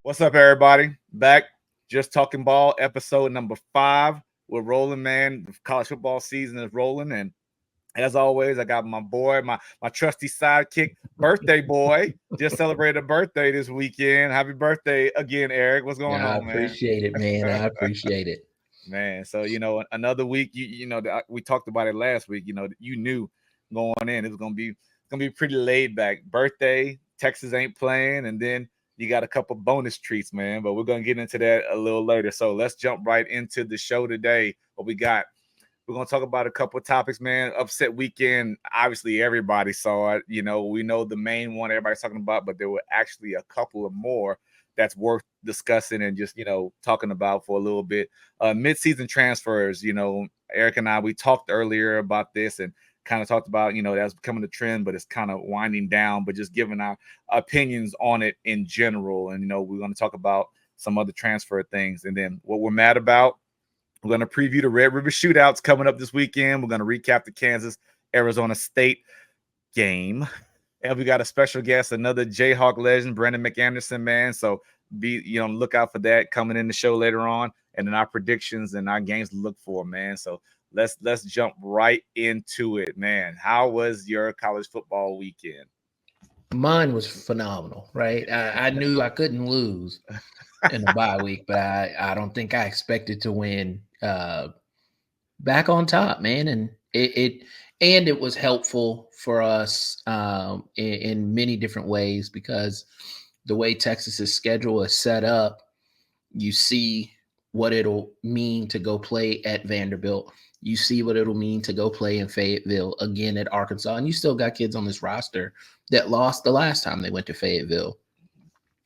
What's up, everybody? Back, Just Talking Ball, episode number 5. We're rolling, man. The college football season is rolling, and as always, I got my boy, my trusty sidekick, birthday boy. Just celebrated a birthday this weekend. Happy birthday again, Eric. What's going on, man? I appreciate it, man. I appreciate it. Man, so another week. We talked about it last week. You knew going in it was gonna be pretty laid back. Birthday, Texas ain't playing, and then you got a couple bonus treats, man. But we're gonna get into that a little later. So let's jump right into the show today. What we got? We're gonna talk about a couple of topics, man. Upset weekend. Obviously, everybody saw it. We know the main one everybody's talking about, but there were actually a couple of more that's worth discussing and just talking about for a little bit. Mid-season transfers. Eric and I, we talked earlier about this and kind of talked about that's becoming a trend, but it's kind of winding down. But just giving our opinions on it in general, and we're going to talk about some other transfer things, and then what we're mad about. We're going to preview the Red River Shootouts coming up this weekend. We're going to recap the Kansas-Arizona State game. And we got a special guest, another Jayhawk legend, Brandon McAnderson, man. So be on the lookout for that coming in the show later on. And then our predictions and our games to look for, man. So let's jump right into it, man. How was your college football weekend? Mine was phenomenal, right? I knew I couldn't lose in the bye week, but I don't think I expected to win back on top, man. And it was helpful for us in many different ways, because the way Texas's schedule is set up, you see what it'll mean to go play at Vanderbilt. You see what it'll mean to go play in Fayetteville, again at Arkansas. And you still got kids on this roster that lost the last time they went to Fayetteville.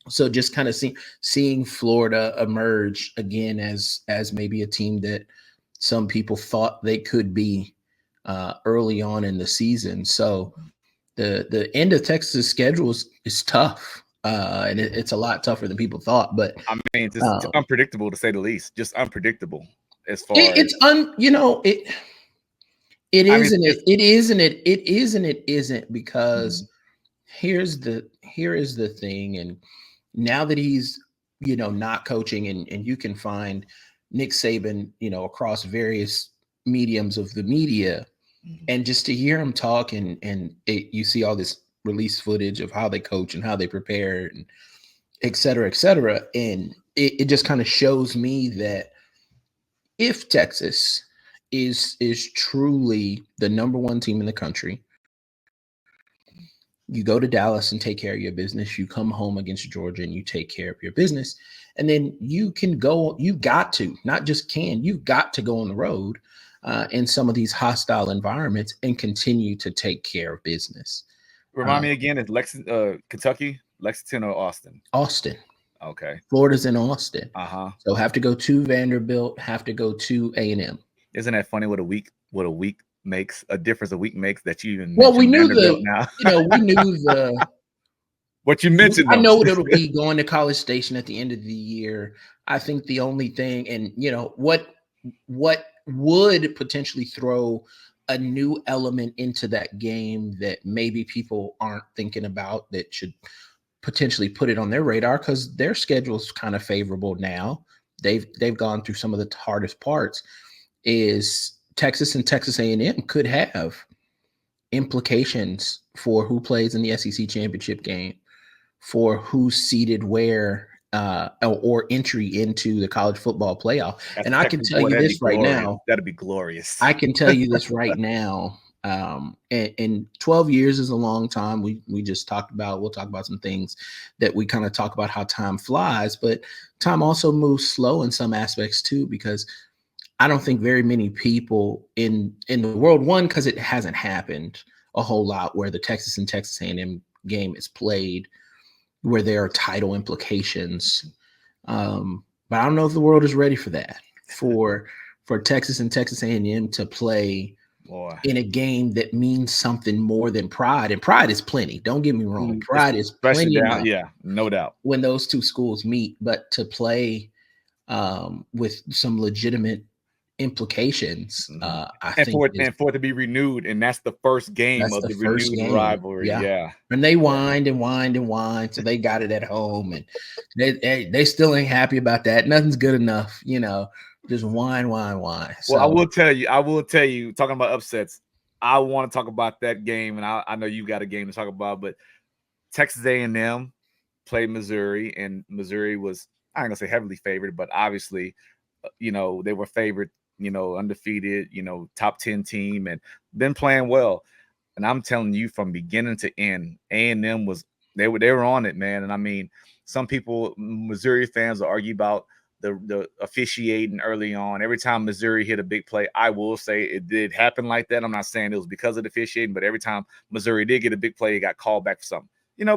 So just kind of seeing Florida emerge again as maybe a team that some people thought they could be early on in the season. So the end of Texas' schedule is tough. And it's a lot tougher than people thought. But I mean, it's unpredictable, to say the least. Just unpredictable as far it is and it isn't, because here is the thing. And now that he's not coaching, and you can find Nick Saban across various mediums of the media, and just to hear him talk, and you see all this release footage of how they coach and how they prepare, and et cetera, and it just kind of shows me that if Texas is truly the number one team in the country, you go to Dallas and take care of your business. You come home against Georgia and you take care of your business. And then you can go, you've got to go on the road in some of these hostile environments and continue to take care of business. Remind me again, it's Kentucky, Lexington, or Austin? Austin. Okay. Florida's in Austin. Uh-huh. So have to go to Vanderbilt, have to go to A&M. Isn't that funny what a week makes, a difference a week makes, that you even we knew now. We knew the what you mentioned. I know what it'll be going to College Station at the end of the year. I think the only thing, and what would potentially throw a new element into that game that maybe people aren't thinking about, that should potentially put it on their radar, because their schedule is kind of favorable now. They've gone through some of the hardest parts. Is Texas and Texas A&M could have implications for who plays in the SEC championship game, for who's seated where, or entry into the college football playoff. And I can tell you this right now. That'd be glorious. I can tell you this right now. And 12 years is a long time. We'll talk about some things that we kind of talk about, how time flies, but time also moves slow in some aspects too, because I don't think very many people in the world, one, because it hasn't happened a whole lot where the Texas and Texas A&M game is played, where there are title implications. But I don't know if the world is ready for that, for Texas and Texas A&M to play in a game that means something more than pride. And pride is plenty. Don't get me wrong. Pride is plenty. Yeah, no doubt. When those two schools meet, but to play with some legitimate implications. I and think for it to be renewed, and that's the first game that's of the the first renewed game. rivalry. Yeah. And they whined and whined and whined, so they got it at home, and they still ain't happy about that. Nothing's good enough, just whine. Well, So I will tell you, talking about upsets, I want to talk about that game, and I know you got a game to talk about, but Texas A&M played Missouri, and Missouri was, I ain't gonna say heavily favored, but obviously, they were favored, undefeated, top 10 team, and been playing well. And I'm telling you, from beginning to end, A&M was they were on it, man. And I mean, some people, Missouri fans, will argue about the officiating early on. Every time Missouri hit a big play, I will say it did happen like that. I'm not saying it was because of the officiating, but every time Missouri did get a big play, it got called back for something.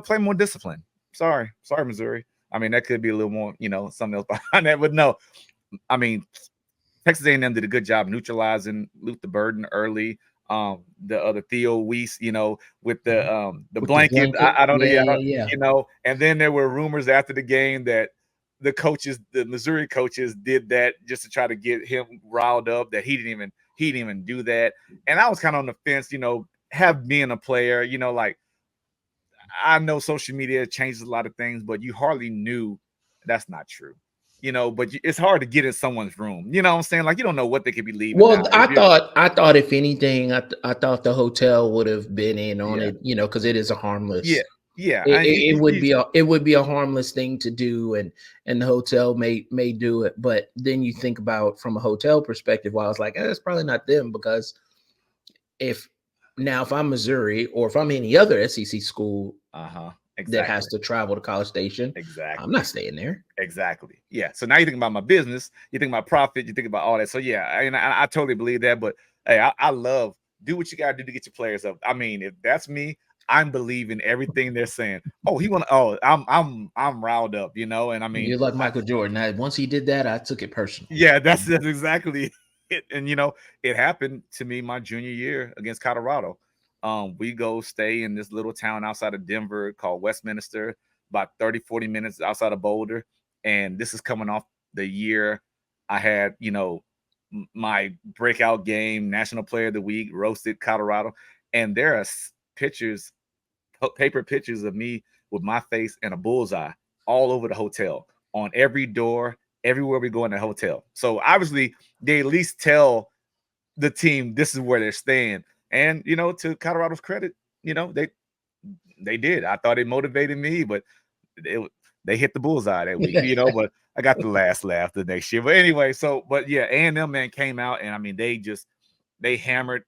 Play more discipline. Sorry, Missouri. I mean, that could be a little more, something else behind that. But no, I mean, Texas A&M did a good job neutralizing Luther Burden early. The other Theo Weiss, with the blanket. I don't know. Yeah. And then there were rumors after the game that the Missouri coaches did that just to try to get him riled up, that he didn't even do that. And I was kind of on the fence, have being a player, like, I know social media changes a lot of things, but you hardly knew that's not true. But it's hard to get in someone's room. You know what I'm saying? Like, you don't know what they could be leaving. Well, I thought if anything, I thought the hotel would have been in on it, because it is a harmless. Yeah. It would be a harmless thing to do, and the hotel may do it. But then you think about from a hotel perspective, well, I was like, it's probably not them, because if I'm Missouri, or if I'm any other SEC school, exactly, that has to travel to College Station, exactly, I'm not staying there. Exactly. Yeah. So now you think about my business, you think about profit, you think about all that. So yeah, I totally believe that. But hey, I love, do what you gotta do to get your players up. I mean, if that's me, I'm believing everything they're saying. I'm riled up, and I mean, you're like Michael Jordan. Once he did that, I took it personal. Yeah, that's exactly it. And it happened to me my junior year against Colorado. We go stay in this little town outside of Denver called Westminster, about 30-40 minutes outside of Boulder. And this is coming off the year I had, my breakout game, National Player of the Week, roasted Colorado. And there are paper pictures of me with my face and a bullseye all over the hotel, on every door, everywhere we go in the hotel. So obviously they at least tell the team this is where they're staying. And to Colorado's credit, they did. I thought it motivated me, but they hit the bullseye that week, but I got the last laugh the next year. But anyway, but yeah, A&M, man, came out, and I mean, they hammered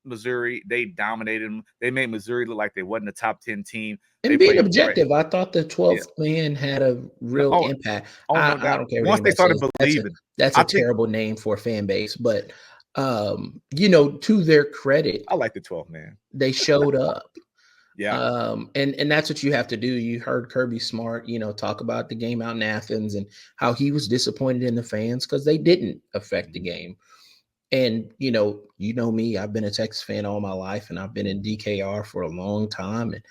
Missouri. They dominated them. They made Missouri look like they wasn't a top 10 team. And being objective, I thought the 12th man had a real impact. I don't care. Once they started believing, that's a terrible name for a fan base, but to their credit, I like the 12th man. They showed up. Yeah. And that's what you have to do. You heard Kirby Smart, talk about the game out in Athens and how he was disappointed in the fans because they didn't affect the game. And you know me, I've been a Texas fan all my life, and I've been in DKR for a long time. And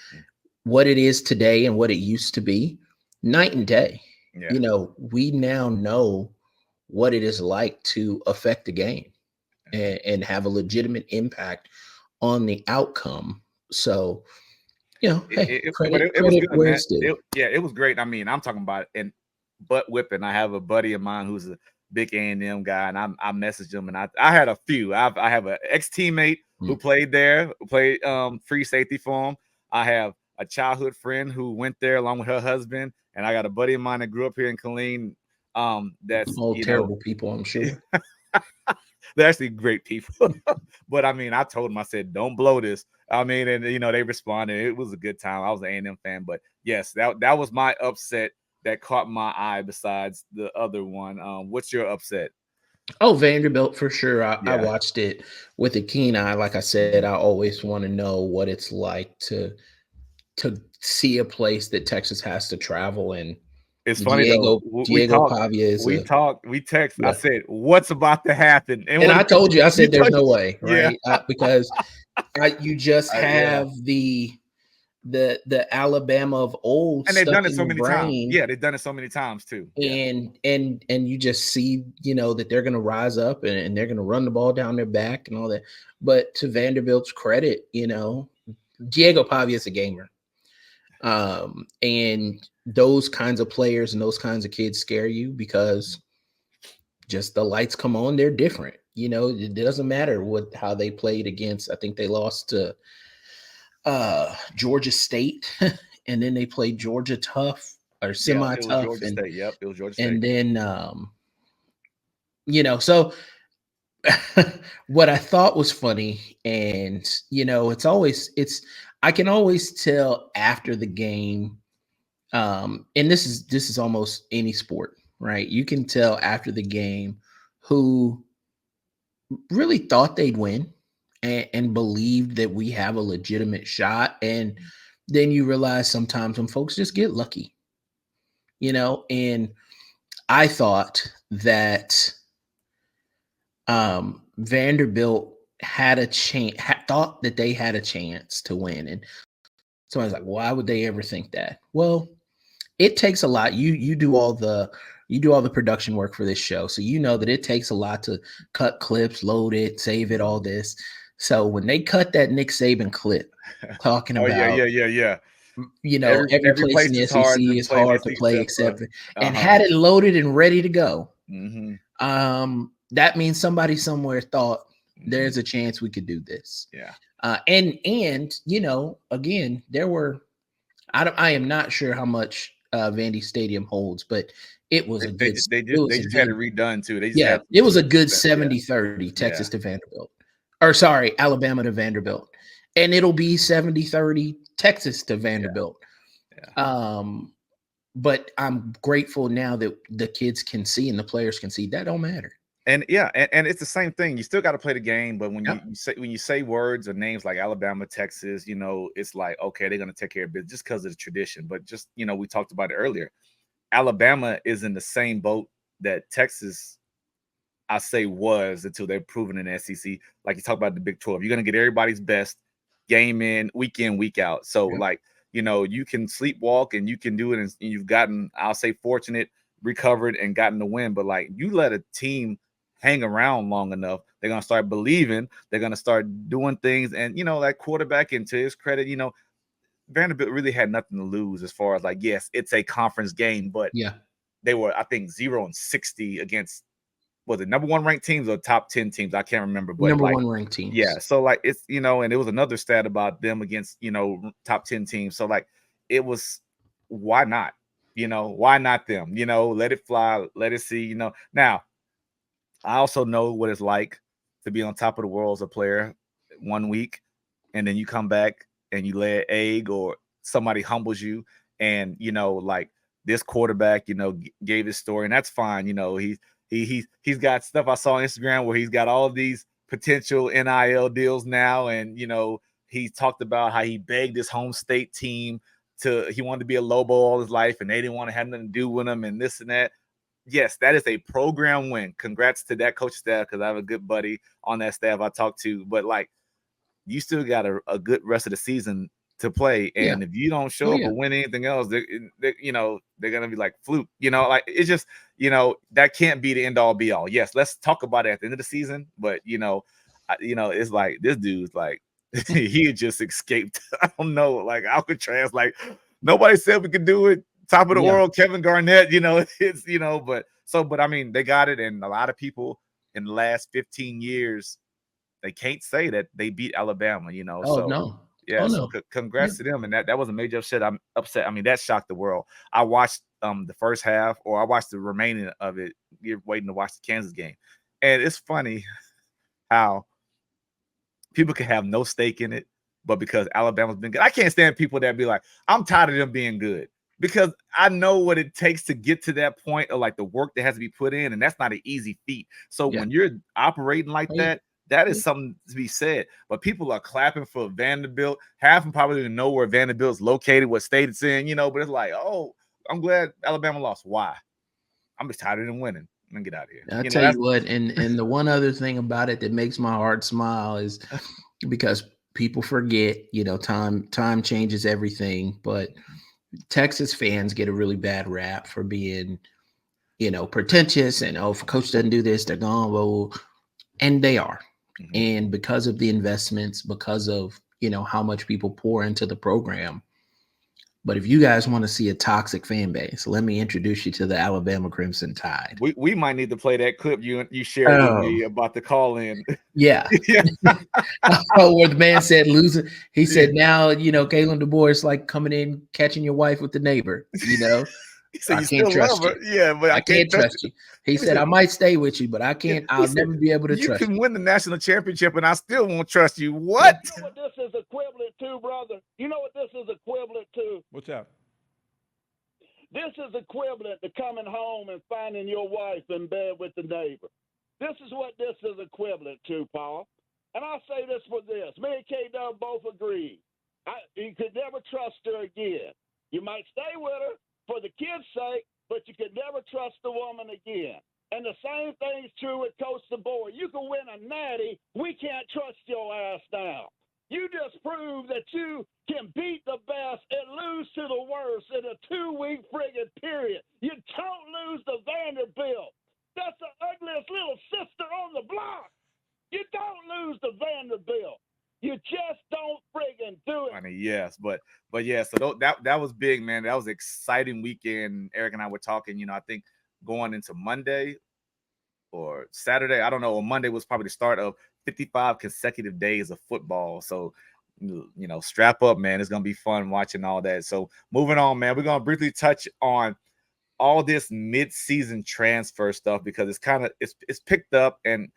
what it is today and what it used to be, night and day. Yeah. We now know what it is like to affect the game and have a legitimate impact on the outcome. So, it was great. I mean, I'm talking about and butt whipping. I have a buddy of mine who's a big A&M guy, and I messaged him, and I had a few. I have an ex-teammate who played there, played free safety for him. I have a childhood friend who went there along with her husband, and I got a buddy of mine that grew up here in Killeen. That's all terrible people, I'm sure. They're actually great people. But I mean, I told them, I said, don't blow this. I mean, and they responded. It was a good time. I was an A&M fan, but yes, that was my upset that caught my eye besides the other one. What's your upset? Oh, Vanderbilt for sure. I watched it with a keen eye. Like I said, I always want to know what it's like to see a place that Texas has to travel in. It's funny though. We text. Yeah. I said, "What's about to happen?" And I told you, I said, "There's no way, right?" Because you just have the the Alabama of old And they've stuck done it in so your many times. brain. Yeah, they've done it so many times too. Yeah. And you just see, that they're going to rise up and they're going to run the ball down their back and all that. But to Vanderbilt's credit, Diego Pavia's a gamer. And those kinds of players and those kinds of kids scare you because just the lights come on, they're different. It doesn't matter how they played against. I think they lost to Georgia State, and then they played Georgia tough or Yeah, semi it was tough, Georgia and State. Yep, it was Georgia State. and then so what I thought was funny, and I can always tell after the game, and this is almost any sport, right? You can tell after the game who really thought they'd win and believed that we have a legitimate shot, and then you realize sometimes when folks just get lucky, and I thought that Vanderbilt had a chance, thought that they had a chance to win. And somebody's like, why would they ever think that? Well, it takes a lot. You do all the production work for this show. So you know that it takes a lot to cut clips, load it, save it, all this. So when they cut that Nick Saban clip talking Oh yeah, about, yeah, yeah, yeah. every Every place in place the is hard SEC to is play in the hard to SEC play except except for and had it loaded and ready to go. Mm-hmm. That means somebody somewhere thought there's Mm-hmm. a chance we could do this. Yeah. And again, there were, I am not sure how much Vandy Stadium holds, but it was a good, They it was a just had it good, redone too. They just yeah, had it was a some good stuff. Yeah. 70-30 Texas Yeah. to Vanderbilt, or sorry, Alabama to Vanderbilt. And it'll be 70-30 Texas to Vanderbilt. Yeah. But I'm grateful now that the kids can see and the players can see that don't matter. And yeah, and it's the same thing. You still got to play the game, but when Yep. you say words or names like Alabama, Texas, it's like, okay, they're gonna take care of business just because of the tradition. But just we talked about it earlier. Alabama is in the same boat that Texas, I say, was until they're proven in the SEC. Like you talk about the Big 12, you're gonna get everybody's best game in, week out. So Yep. like you can sleepwalk and you can do it, and you've gotten, I'll say, fortunate, recovered, and gotten the win. But like you let a team hang around long enough, they're gonna start believing, they're gonna start doing things, and that quarterback, and to his credit, Vanderbilt really had nothing to lose as far as like, yes, it's a conference game, but Yeah, they were, I think, 0-60 against, was it number 1 ranked teams or top 10 teams? I can't remember, but number like, 1 ranked teams. yeah. So like it's and it was another stat about them against top 10 teams. So like it was, why not? Why not them? Let it fly, let it see. Now I also know what it's like to be on top of the world as a player 1 week, and then you come back and you lay an egg or somebody humbles you, and like this quarterback, gave his story, and that's fine. He's got stuff I saw on Instagram where he's got all of these potential NIL deals now, and he talked about how he begged his home state team he wanted to be a Lobo all his life, and they didn't want to have nothing to do with him, and this and that. Yes, that is a program win. Congrats to that coach staff, because I have a good buddy on that staff I talked to. But like, you still got a good rest of the season to play, and if you don't show up or win anything else, they're gonna be like fluke. Like it's just that can't be the end all be all. Yes, let's talk about it at the end of the season, but it's like this dude's like he just escaped. I don't know, like Alcatraz. Like nobody said we could do it. Top of the world, Kevin Garnett. It's but I mean, they got it, and a lot of people in the last 15 years, they can't say that they beat Alabama. Oh, So no. yeah, Oh, so no. congrats to them, and that was a major upset. I'm upset. I mean, that shocked the world. I watched the first half, or I watched the remaining of it. You're waiting to watch the Kansas game, and it's funny how people can have no stake in it, but because Alabama's been good, I can't stand people that be like, I'm tired of them being good, because I know what it takes to get to that point of like the work that has to be put in, and that's not an easy feat. So when you're operating like that, that is something to be said. But people are clapping for Vanderbilt. Half of them probably didn't know where Vanderbilt's located, what state it's in, but it's like, oh, I'm glad Alabama lost. Why? I'm just tired of them winning. I'm gonna get out of here. I'll tell you what, and the one other thing about it that makes my heart smile is because people forget, time changes everything, but Texas fans get a really bad rap for being, pretentious and, if a coach doesn't do this, they're gone. Well, and they are. Mm-hmm. And because of the investments, because of, how much people pour into the program. But if you guys want to see a toxic fan base, let me introduce you to the Alabama Crimson Tide. We might need to play that clip you shared with me about the call in. Yeah. Where the man said losing. He said, now, Kalen DeBoer is like coming in, catching your wife with the neighbor, He said, I can't trust you. Yeah, but I can't trust you. He said, I might stay with you, but I can't. I'll never be able to trust you. You can win the national championship, and I still won't trust you. What? You know what this is equivalent to, brother? You know what this is equivalent to? What's up? This is equivalent to coming home and finding your wife in bed with the neighbor. This is what this is equivalent to, Paul. And I'll say this for this. Me and K-Dub both agree. You could never trust her again. You might stay with her for the kids' sake, but you could never trust the woman again. And the same thing's true with Coach DeBoer. You can win a natty. We can't trust your ass now. You just proved that you can beat the best and lose to the worst in a 2-week friggin' period. You don't lose to Vanderbilt. That's the ugliest little sister on the block. You don't lose to Vanderbilt. You just don't friggin' do it. Funny, yes, but yeah. So that was big, man. That was an exciting weekend. Eric and I were talking. I think going into Monday or Saturday, I don't know. Or Monday was probably the start of 55 consecutive days of football. So strap up, man. It's gonna be fun watching all that. So moving on, man. We're gonna briefly touch on all this mid-season transfer stuff because it's picked up, and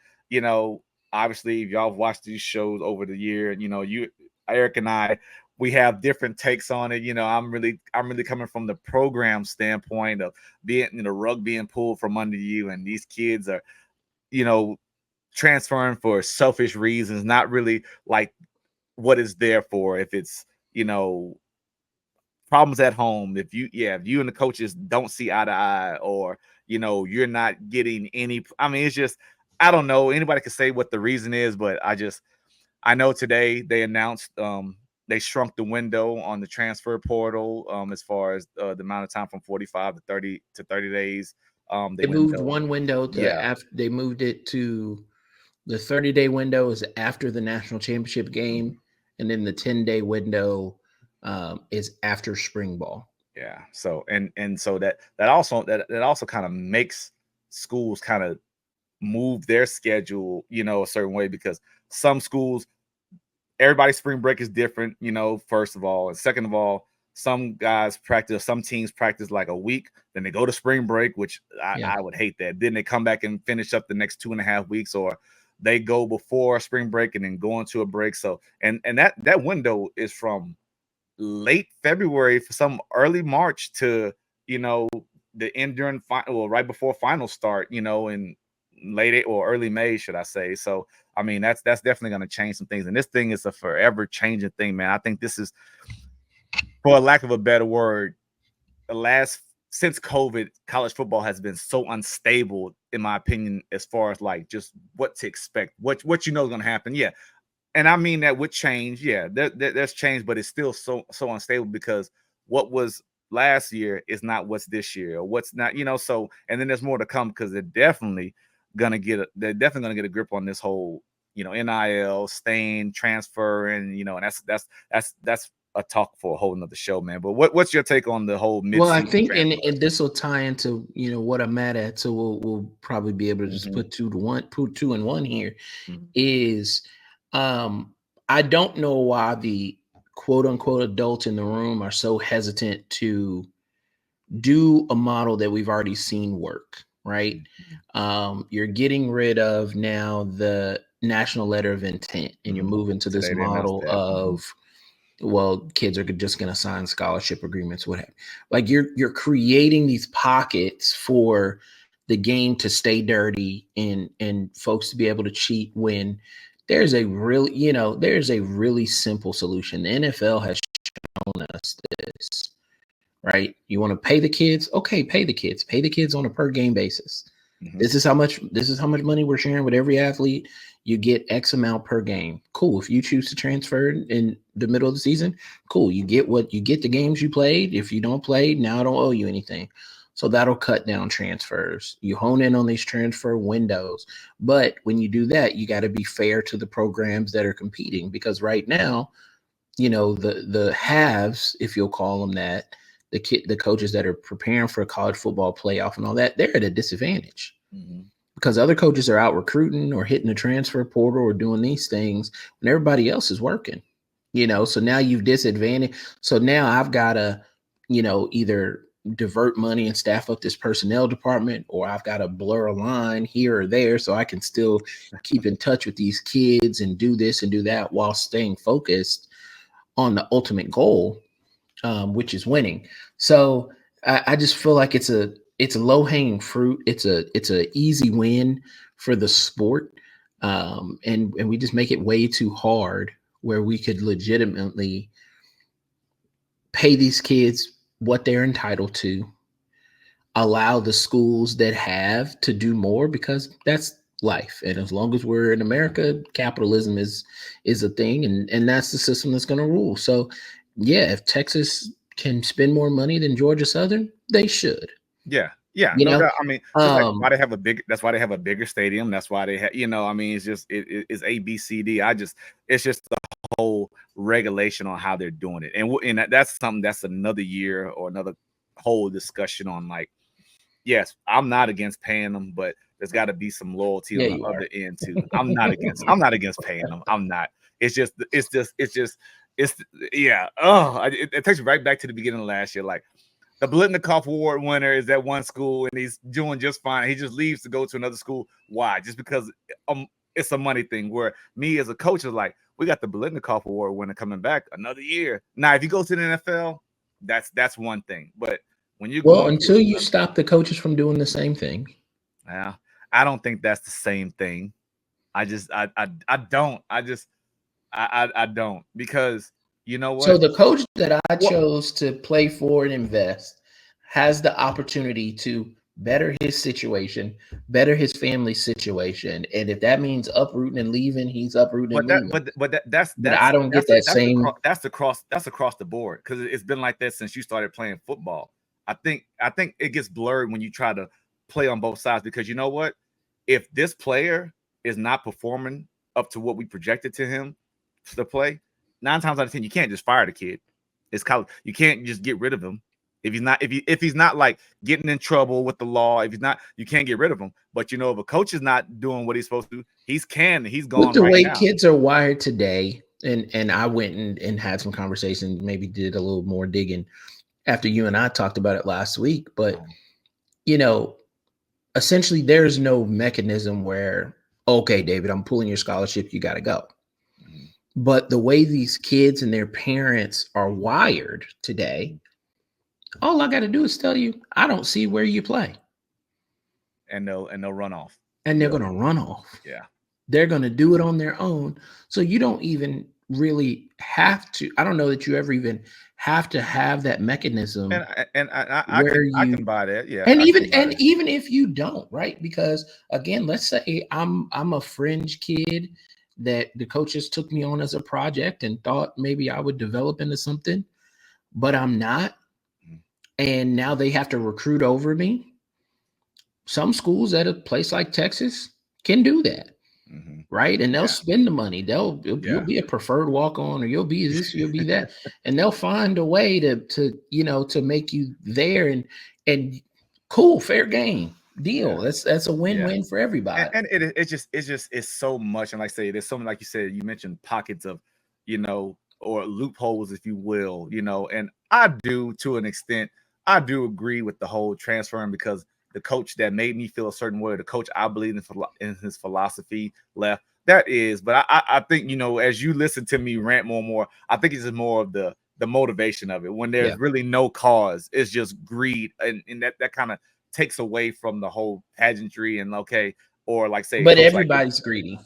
obviously, if y'all have watched these shows over the year, you, Eric and I, we have different takes on it. I'm really coming from the program standpoint of being, rug being pulled from under you, and these kids are, transferring for selfish reasons, not really like what it's there for. If it's, problems at home, if you and the coaches don't see eye to eye, or, you're not getting any, it's just, I don't know. Anybody can say what the reason is, but I know today they announced they shrunk the window on the transfer portal as far as the amount of time from 45 to 30 days. They moved one window to they moved it to the 30-day window is after the national championship game, and then the 10-day window is after spring ball. Yeah. So and so that also kind of makes schools kind of move their schedule, a certain way, because some schools, everybody's spring break is different, first of all. And second of all, some teams practice like a week, then they go to spring break, which I would hate that. Then they come back and finish up the next 2.5 weeks, or they go before spring break and then go into a break. So, and that window is from late February for some early March to, the end during right before final start, in late or early May, should I say. So, that's definitely going to change some things. And this thing is a forever changing thing, man. I think this is, for lack of a better word, since COVID, college football has been so unstable, in my opinion, as far as like just what to expect, what is going to happen. Yeah. And I mean that with change. Yeah, there's change, but it's still so unstable, because what was last year is not what's this year, or what's not, so, and then there's more to come, because they're definitely gonna get a grip on this whole, NIL, staying, transfer, and and that's a talk for a whole nother show, man. But what's your take on the whole mid-season? Well, I think and this will tie into what I'm mad at, so we'll probably be able to just put 2 and 1 here. Is I don't know why the quote unquote adults in the room are so hesitant to do a model that we've already seen work, right? You're getting rid of now the national letter of intent, and you're moving to this model of, well, kids are just going to sign scholarship agreements, whatever. Like you're creating these pockets for the game to stay dirty and folks to be able to cheat, when there's a really simple solution. The NFL has shown us this, right? You want to pay the kids? Okay, pay the kids on a per game basis. This is how much money we're sharing with every athlete. You get X amount per game. Cool. If you choose to transfer in the middle of the season, cool. You get the games you played. If you don't play, now I don't owe you anything. So that'll cut down transfers. You hone in on these transfer windows. But when you do that, you got to be fair to the programs that are competing, because right now, the haves, if you'll call them that, the coaches that are preparing for a college football playoff and all that, they're at a disadvantage. Mm-hmm. Because other coaches are out recruiting or hitting the transfer portal or doing these things when everybody else is working, so now you've disadvantaged. So now I've got to, either divert money and staff up this personnel department, or I've got to blur a line here or there so I can still keep in touch with these kids and do this and do that while staying focused on the ultimate goal, which is winning. So I just feel like it's a low hanging fruit. It's a easy win for the sport. And we just make it way too hard, where we could legitimately pay these kids what they're entitled to, allow the schools that have to do more, because that's life. And as long as we're in America, capitalism is a thing, and that's the system that's going to rule. So yeah, if Texas can spend more money than Georgia Southern, they should. Yeah, no doubt. I mean, why they have that's why they have a bigger stadium. That's why they have, I mean, it's just it's A, B, C, D. It's just the whole regulation on how they're doing it, and that's something that's another year or another whole discussion on. Like, yes, I'm not against paying them, but there's got to be some loyalty on the other end too. I'm not against paying them. I'm not. It takes me right back to the beginning of last year. Like, the Blitnikoff Award winner is at one school and he's doing just fine. He just leaves to go to another school. Why? Just because it's a money thing. Where me as a coach is like, we got the Blitnikoff Award winner coming back another year. Now, if you go to the NFL, that's one thing. But when you until you stop the coaches from doing the same thing. Yeah, I don't think that's the same thing. I don't, because you know what? So the coach that I chose to play for and invest has the opportunity to better his situation, better his family situation, and if that means uprooting and leaving, he's uprooting and leaving. But that's I don't get that same. That's across the board, because it's been like that since you started playing football. I think it gets blurred when you try to play on both sides, because you know what? If this player is not performing up to what we projected to him to play, 9 times out of 10, you can't just fire the kid. It's college. You can't just get rid of him. If he's not like getting in trouble with the law, you can't get rid of him. But if a coach is not doing what he's supposed to, he's gone. With the way kids are wired today, and I went and had some conversations, maybe did a little more digging after you and I talked about it last week. But essentially there's no mechanism where, okay, David, I'm pulling your scholarship, you got to go. But the way these kids and their parents are wired today, all I got to do is tell you, I don't see where you play. And they'll run off. And they're going to run off. Yeah. They're going to do it on their own. So you don't even really have to. I don't know that you ever even have to have that mechanism. And I can buy that. Yeah. And even if you don't, right? Because again, let's say I'm a fringe kid that the coaches took me on as a project and thought maybe I would develop into something, but I'm not. And now they have to recruit over me. Some schools at a place like Texas can do that. Mm-hmm. Right. And they'll spend the money. You'll be a preferred walk-on, or you'll be this, you'll be that. And they'll find a way to make you there, and cool, fair game deal. Yeah. That's a win-win for everybody. And it's so much. And like I say, there's so many, like you said, you mentioned pockets of, or loopholes, if you will, and I do, to an extent, I do agree with the whole transferring, because the coach that made me feel a certain way, the coach I believe in his philosophy, left. That is, but I think, as you listen to me rant more and more, I think it's just more of the motivation of it. When there's really no cause, it's just greed, and that kind of takes away from the whole pageantry and or like say. But everybody's greedy.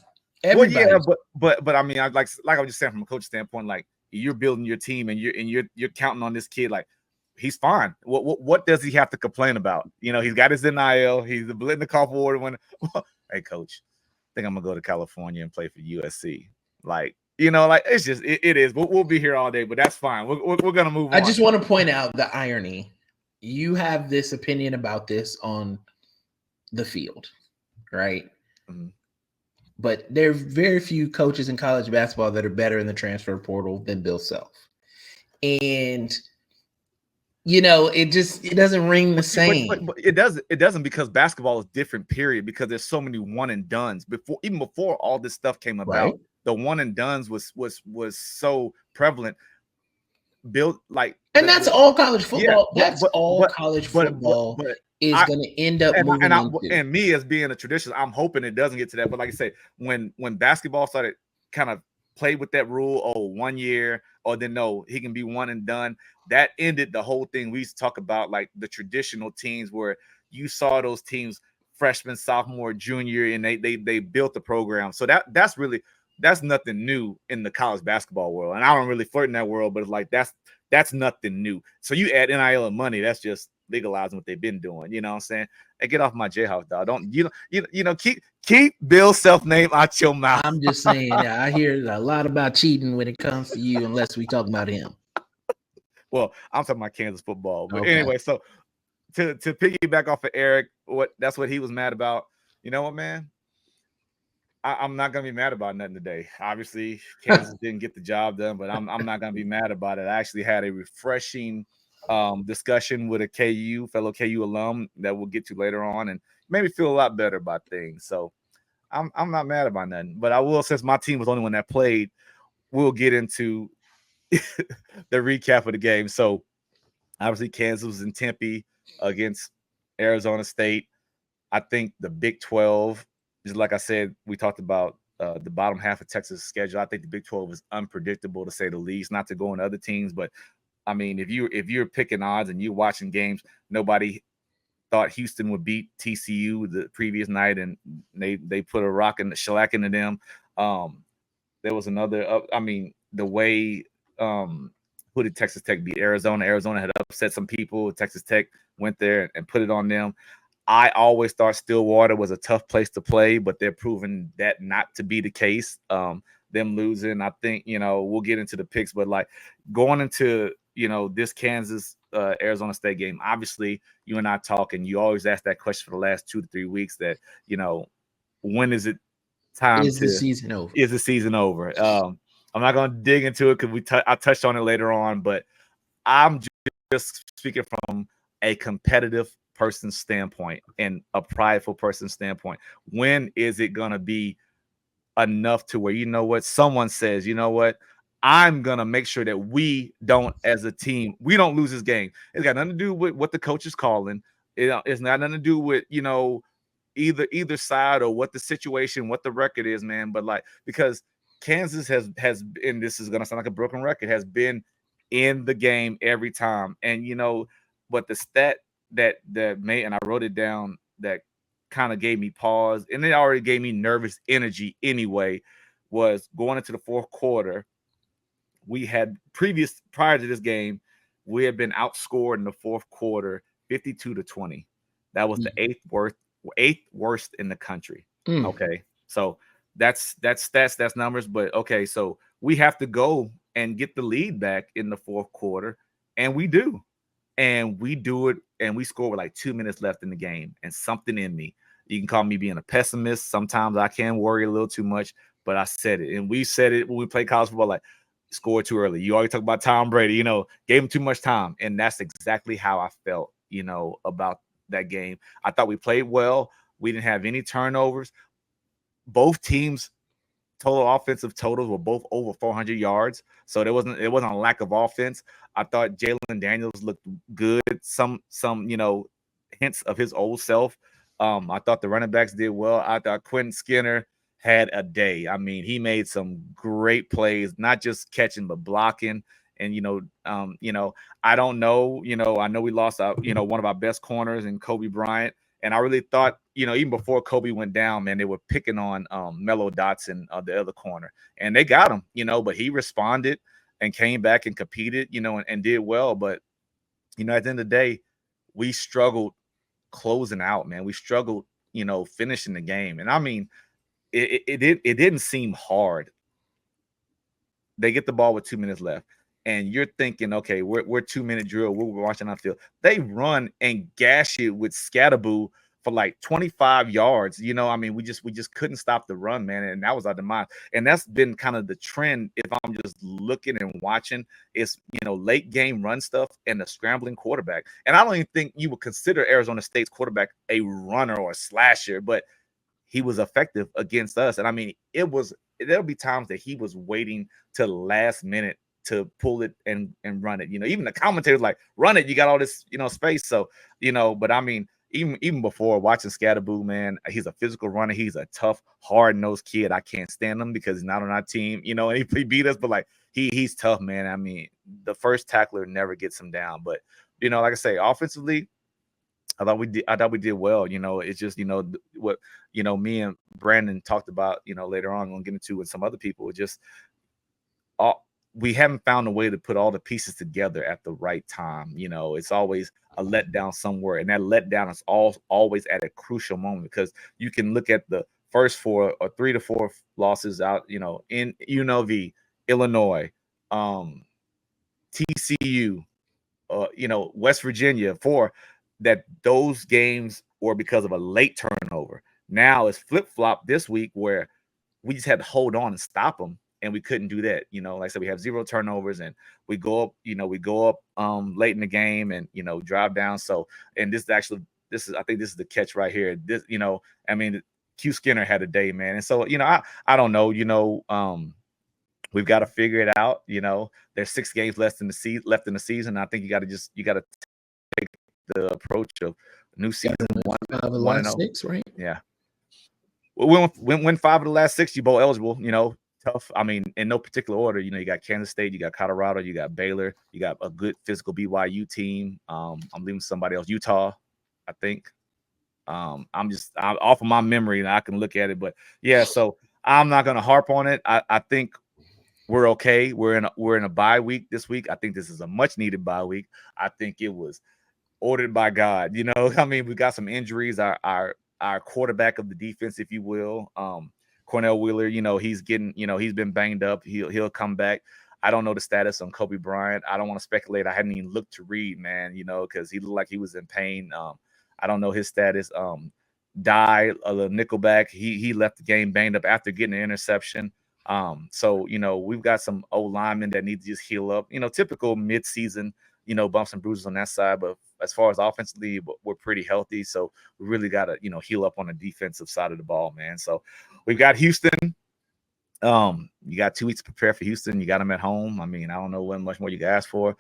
Everybody. Well, yeah, but I mean, I like I was just saying from a coach standpoint, like, you're building your team and you're counting on this kid, like, he's fine. What does he have to complain about? He's got his NIL. He's the Blitnikoff Award winner. Hey, coach, think I'm gonna go to California and play for USC. Like, like it's just it is. We'll be here all day, but that's fine. We're gonna move on. I just want to point out the irony. You have this opinion about this on the field, right? Mm-hmm. But there are very few coaches in college basketball that are better in the transfer portal than Bill Self. And it doesn't ring the same. But it doesn't because basketball is different, period, because there's so many one and dones. Before all this stuff came about, right? The one and dones was so prevalent. Built like, and that's all college football. Yeah, that's all college football is going to end up moving into. And me as being a traditionalist, I'm hoping it doesn't get to that. But like I say, when basketball started kind of played with that rule, 1 year, or then no, he can be one and done. That ended the whole thing. We used to talk about like the traditional teams where you saw those teams freshman, sophomore, junior, and they built the program. So that's nothing new in the college basketball world. And I don't really flirt in that world, but it's like that's nothing new. So you add NIL and money, that's just legalizing what they've been doing. You know what I'm saying? Hey, get off my J-House, dog. Don't keep Bill's self-name out your mouth. I'm just saying, I hear a lot about cheating when it comes to you, unless we talk about him. Well, I'm talking about Kansas football. But anyway, so to piggyback off of Eric, that's what he was mad about. You know what, man? I'm not gonna be mad about nothing today. Obviously, Kansas didn't get the job done, but I'm not gonna be mad about it. I actually had a refreshing discussion with a fellow KU alum that we'll get to later on, and made me feel a lot better about things. So I'm not mad about nothing. But I will, since my team was the only one that played, we'll get into the recap of the game. So obviously, Kansas was in Tempe against Arizona State. I think the Big 12. Just like I said, we talked about the bottom half of Texas' schedule. I think the Big 12 is unpredictable, to say the least. Not to go on other teams, but I mean, if you're picking odds and you're watching games, nobody thought Houston would beat TCU the previous night, and they put a rock in the shellac into them. There was another. The way who did Texas Tech beat? Arizona. Arizona had upset some people. Texas Tech went there and put it on them. I always thought Stillwater was a tough place to play, but they're proving that not to be the case. Them losing, I think, we'll get into the picks, but like going into, this Kansas Arizona State game, obviously you and I talking, you always ask that question for the last 2 to 3 weeks that, when is it time Is the season over? Is the season over? I'm not going to dig into it because I touched on it later on, but I'm just speaking from a competitive person's standpoint and a prideful person's standpoint. When is it going to be enough to where, someone says, I'm going to make sure that we don't, as a team, we don't lose this game. It's got nothing to do with what the coach is calling. It's not nothing to do with, either side or what the situation, what the record is, man. But like, because Kansas has, and this is going to sound like a broken record, has been in the game every time. And, but the stat that made, and I wrote it down, that kind of gave me pause, and it already gave me nervous energy anyway, was going into the fourth quarter. We had prior to this game, we had been outscored in the fourth quarter 52-20. That was the eighth worst in the country. Okay, so that's stats, that's numbers, but okay, so we have to go and get the lead back in the fourth quarter, and we do. And we do it, and we score with like 2 minutes left in the game. And something in me, you can call me being a pessimist. Sometimes I can worry a little too much, but I said it. And we said it when we played college football, like, score too early. You always talk about Tom Brady, gave him too much time. And that's exactly how I felt, about that game. I thought we played well. We didn't have any turnovers. Both teams' total offensive totals were both over 400 yards. So it wasn't a lack of offense. I thought Jalen Daniels looked good. Some hints of his old self. I thought the running backs did well. I thought Quentin Skinner had a day. I mean, he made some great plays, not just catching but blocking. And I don't know. I know we lost one of our best corners in Kobe Bryant. And I really thought, even before Kobe went down, man, they were picking on Mello Dotson, the other corner, and they got him, but he responded and came back and competed, and did well. But, at the end of the day, we struggled closing out, man. We struggled, finishing the game. And I mean, it didn't seem hard. They get the ball with 2 minutes left, and you're thinking, okay, we're 2-minute drill. We're watching our field. They run and gash it with Scatterboo for like 25 yards. You know, I mean, we just couldn't stop the run, man, and that was our demise. And that's been kind of the trend. If I'm just looking and watching, it's, you know, late game run stuff and the scrambling quarterback. And I don't even think you would consider Arizona State's quarterback a runner or a slasher, but he was effective against us. And I mean, there'll be times that he was waiting to the last minute to pull it and run it. You know, even the commentators like, run it, you got all this, you know, space. So, you know, but I mean, even before watching Scatterboo, man, he's a physical runner. He's a tough, hard-nosed kid. I can't stand him because he's not on our team, you know, and he beat us, but like he's tough, man. I mean, the first tackler never gets him down. But, you know, like I say, offensively, I thought we did well. You know, it's just, you know, what, you know, me and Brandon talked about, you know, later on, I'm gonna get into with some other people. It just we haven't found a way to put all the pieces together at the right time. You know, it's always a letdown somewhere, and that letdown is always at a crucial moment, because you can look at the first 4 or 3 to 4 losses out, you know, in UNLV, Illinois, TCU, you know, West Virginia, that those games were because of a late turnover. Now it's flip-flop this week where we just had to hold on and stop them, and we couldn't do that. You know, like I said, we have 0 turnovers, and we go up late in the game and, you know, drive down. So, and I think this is the catch right here. This, you know, I mean, Q Skinner had a day, man. And so, you know, I don't know, you know, we've got to figure it out. You know, there's 6 games left in the season. I think you got to take the approach of new season, 1-0, right? Yeah. Win 5 of the last 6, you bowl eligible. You know, tough. I mean, in no particular order. You know, you got Kansas State, you got Colorado, you got Baylor, you got a good physical BYU team. I'm leaving somebody else, Utah, I think. I'm off of my memory and I can look at it, but yeah. So I'm not going to harp on it. I think we're okay. We're in a bye week this week. I think this is a much needed bye week. I think it was ordered by God. You know, I mean, we got some injuries. Our quarterback of the defense, if you will, Cornell Wheeler, you know, he's been banged up. He'll come back. I don't know the status on Kobe Bryant. I don't want to speculate. I hadn't even looked to read, man, you know, because he looked like he was in pain. I don't know his status. Die, a nickelback. He left the game banged up after getting an interception. So, you know, we've got some old linemen that need to just heal up. You know, typical mid-season, you know, bumps and bruises on that side. But as far as offensively, we're pretty healthy. So we really got to, you know, heal up on the defensive side of the ball, man. So we've got Houston. You got 2 weeks to prepare for Houston. You got them at home. I mean, I don't know what much more you can ask for.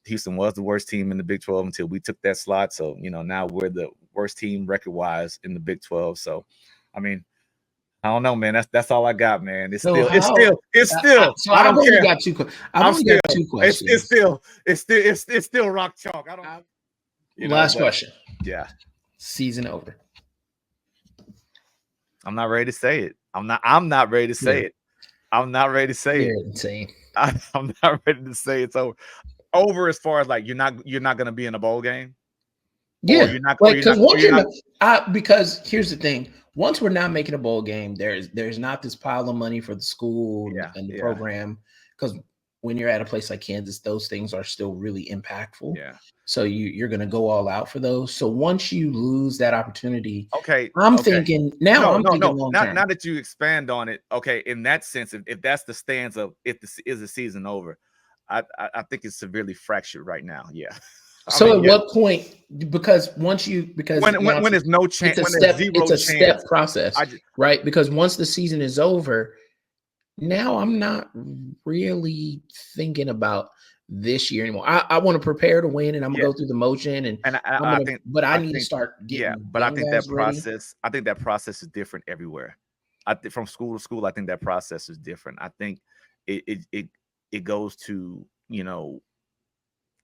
Houston was the worst team in the Big 12 until we took that slot. So, you know, now we're the worst team record-wise in the Big 12. So, I mean, I don't know, man. That's all I got, man. It's still. So I don't care. Got 2 questions. It's still rock chalk. I don't. Last question. Yeah. Season over. I'm not ready to say it. I'm not ready to say it. I'm not ready to say You're it. insane. I'm not ready to say it's over. Over as far as like you're not going to be in a bowl game. Yeah, because here's the thing: once we're not making a bowl game, there's not this pile of money for the school and the program, because when you're at a place like Kansas, those things are still really impactful. Yeah. So you're going to go all out for those. So once you lose that opportunity, okay, I'm thinking long term. Now that you expand on it, okay, in that sense, if that's the stance of is the season over, I think it's severely fractured right now. Yeah. What point? Because when there's no chance, it's a step process, right? Because once the season is over, now I'm not really thinking about this year anymore. I want to prepare to win, and I'm gonna go through the motion, I need to start getting. Yeah, but I think that process. I think that process is different everywhere. From school to school, I think that process is different. I think it goes to, you know.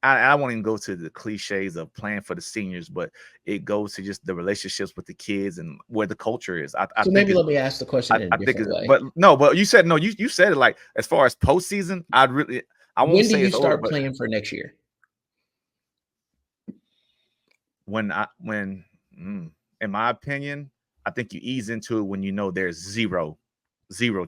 I won't even go to the cliches of playing for the seniors, but it goes to just the relationships with the kids and where the culture is. Maybe let me ask the question in a different way. But you said no. You said it like as far as postseason. I won't say. When do you start playing for next year? In my opinion, I think you ease into it when you know there's zero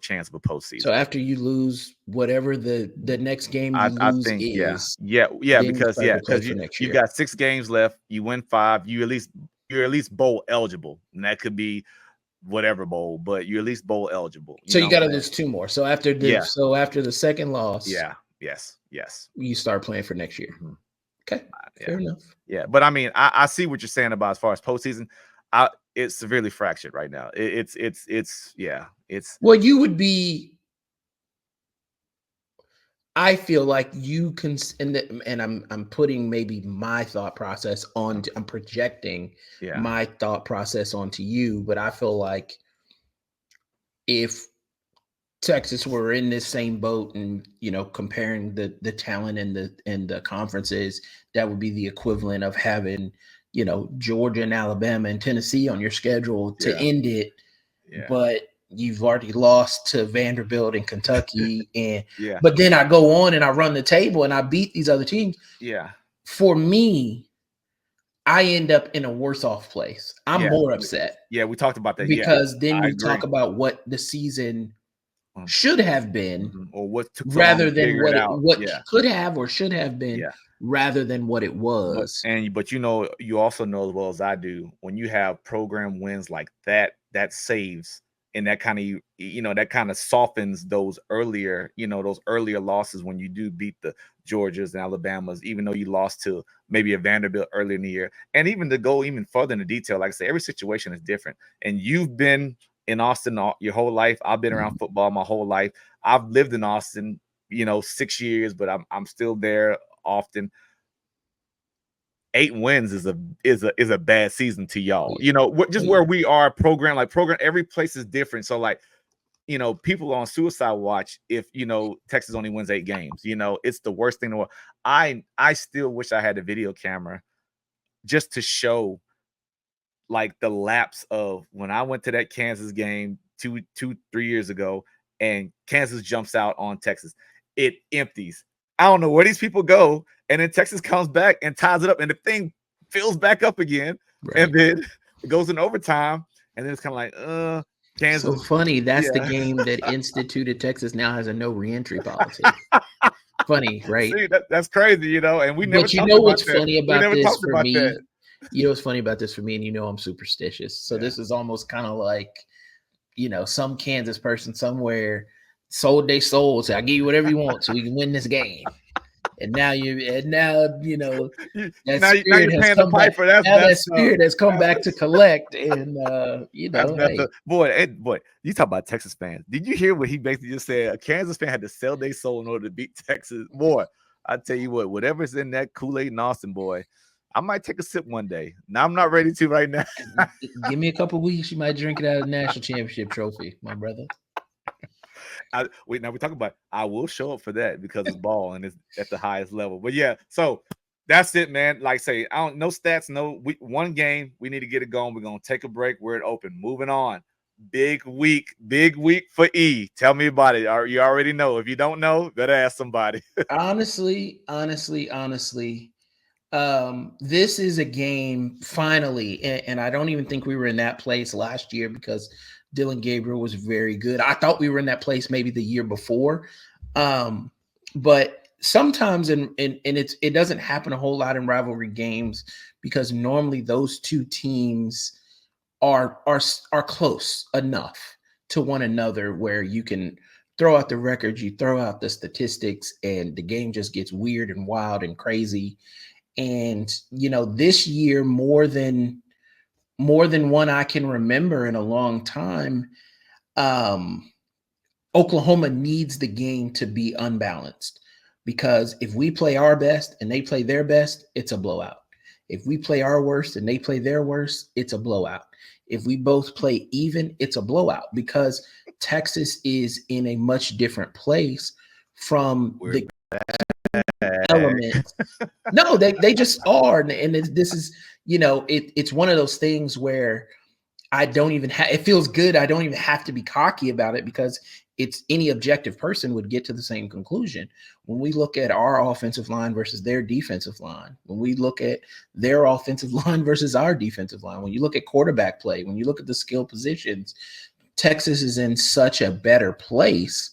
chance of a postseason. So after you lose whatever the next game you I lose think is, yeah, then you because start to play for you next you've year. got 6 games left. You win 5, you're at least bowl eligible, and that could be whatever bowl, but you're at least bowl eligible. So you know what got to I'm saying? lose 2 more. So after the second loss, yes, you start playing for next year. Mhm. Okay, fair enough. Yeah, but I mean, I see what you're saying about as far as postseason. It's severely fractured right now. It's Well, you would be. I feel like you can, and I'm putting maybe my thought process on. I'm projecting my thought process onto you, but I feel like if Texas were in this same boat, and comparing the talent and the conferences, that would be the equivalent of having Georgia and Alabama and Tennessee on your schedule to end it, but you've already lost to Vanderbilt and Kentucky, and but then I go on and I run the table and I beat these other teams. Yeah. For me, I end up in a worse off place. I'm more upset. Yeah, we talked about that. Because then you talk about what the season should have been, or what took so rather long to than figure it out. what could have or should have been, rather than what it was. But you also know as well as I do, when you have program wins like that, that saves, and that kind of softens those earlier losses when you do beat the Georgias and Alabamas, even though you lost to maybe a Vanderbilt earlier in the year. And even to go even further into detail, like I say, every situation is different. And you've been in Austin your whole life. I've been around football my whole life. I've lived in Austin, 6 years, but I'm still there often. 8 wins is a bad season to y'all. Where we are program, every place is different. So people on suicide watch if Texas only wins 8 games. It's the worst thing in the world. I still wish I had a video camera just to show the lapse of when I went to that Kansas game 3 years ago, and Kansas jumps out on Texas. It empties. I don't know where these people go, and then Texas comes back and ties it up, and the thing fills back up again, and then it goes in overtime, and then it's kind of like, Kansas. So funny. That's the game that instituted Texas now has a no reentry policy. Funny, right? See, that's crazy, and we never. But what's funny about this for me? That. What's funny about this for me, and I'm superstitious. So this is almost kind of like, some Kansas person somewhere sold their soul. Say, I'll give you whatever you want so we can win this game. And now that spirit has come back. That spirit has come back to collect, and boy, you talk about Texas fans. Did you hear what he basically just said? A Kansas fan had to sell their soul in order to beat Texas. Boy, I tell you what, whatever's in that Kool-Aid in Austin, boy, I might take a sip one day. Now I'm not ready to right now. Give me a couple weeks, you might drink it out of the national championship trophy, my brother. We talk about I will show up for that because it's ball and it's at the highest level. But yeah, so that's it, man. Like I say, no stats, one game. We need to get it going. We're gonna take a break. We're open. Moving on. Big week for E. Tell me about it. You already know. If you don't know, better ask somebody. honestly, this is a game finally, and I don't even think we were in that place last year because Dylan Gabriel was very good. I thought we were in that place maybe the year before, but sometimes it doesn't happen a whole lot in rivalry games because normally those two teams are close enough to one another where you can throw out the records, you throw out the statistics, and the game just gets weird and wild and crazy. And this year more than one I can remember in a long time, Oklahoma needs the game to be unbalanced, because if we play our best and they play their best, it's a blowout. If we play our worst and they play their worst, it's a blowout. If we both play even, it's a blowout, because Texas is in a much different place from the element. No, they just are. And this is, it's one of those things where I don't even it feels good. I don't even have to be cocky about it, because it's any objective person would get to the same conclusion. When we look at our offensive line versus their defensive line, when we look at their offensive line versus our defensive line, when you look at quarterback play, when you look at the skill positions, Texas is in such a better place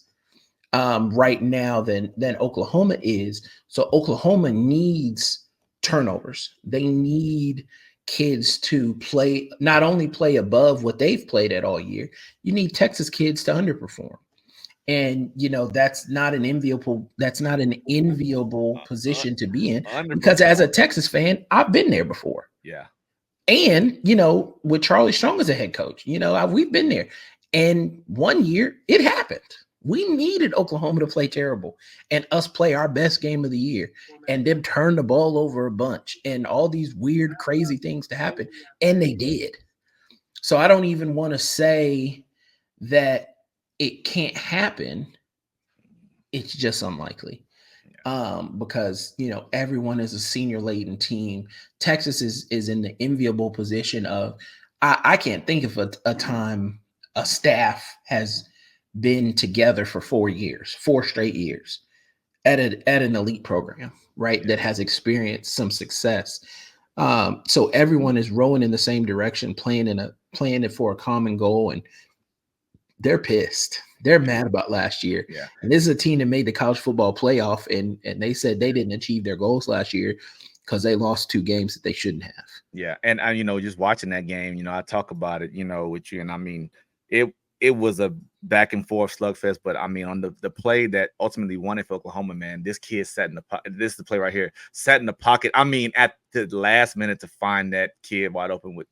right now than Oklahoma is. So Oklahoma needs turnovers. They need kids to play, not only play above what they've played at all year. You need Texas kids to underperform. And that's not an enviable position to be in, because as a Texas fan, I've been there before. Yeah. And with Charlie Strong as a head coach, we've been there. And one year it happened. We needed Oklahoma to play terrible and us play our best game of the year and them turn the ball over a bunch and all these weird, crazy things to happen. And they did. So I don't even want to say that it can't happen. It's just unlikely. Because everyone is a senior laden team. Texas is in the enviable position of I can't think of a time a staff has been together for 4 straight years at an elite program, right? That has experienced some success. So everyone is rowing in the same direction, playing it for a common goal, and they're pissed. They're mad about last year. Yeah. And this is a team that made the college football playoff, and they said they didn't achieve their goals last year because they lost 2 games that they shouldn't have. Yeah. And just watching that game, I talk about it, with you, and I mean, it was a back and forth slugfest, but I mean, on the play that ultimately won it for Oklahoma, man, this kid sat in the pocket. This is the play right here, sat in the pocket. I mean, at the last minute to find that kid wide open with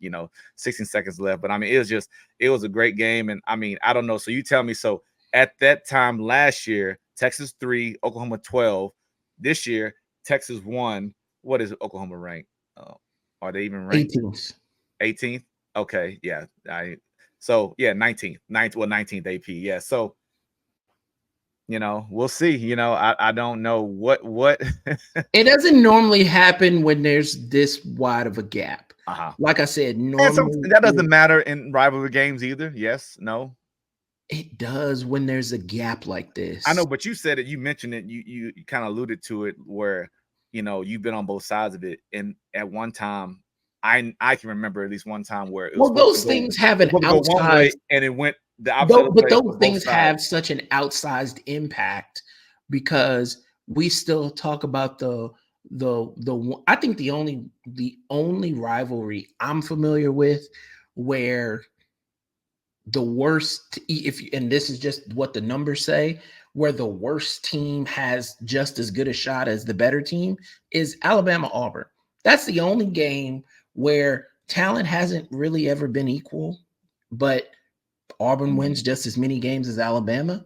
16 seconds left. But I mean, it was a great game, and I mean, I don't know. So you tell me. So at that time last year, Texas 3, Oklahoma 12. This year, Texas 1. What is Oklahoma ranked? Are they even ranked? 18th. Okay, yeah. So yeah, 19th AP. Yeah. So, we'll see. I don't know what it doesn't normally happen when there's this wide of a gap. Like I said, normally that doesn't matter in rivalry games either. Yes, no. It does when there's a gap like this. I know, but you said it, you mentioned it, you kind of alluded to it where, you've been on both sides of it. And at one time, I can remember at least one time where it was those things have an outsized, and it went the opposite. But those things have such an outsized impact because we still talk about the I think the only rivalry I'm familiar with where the worst, and this is just what the numbers say, where the worst team has just as good a shot as the better team is Alabama-Auburn. That's the only game where talent hasn't really ever been equal, but Auburn wins just as many games as Alabama.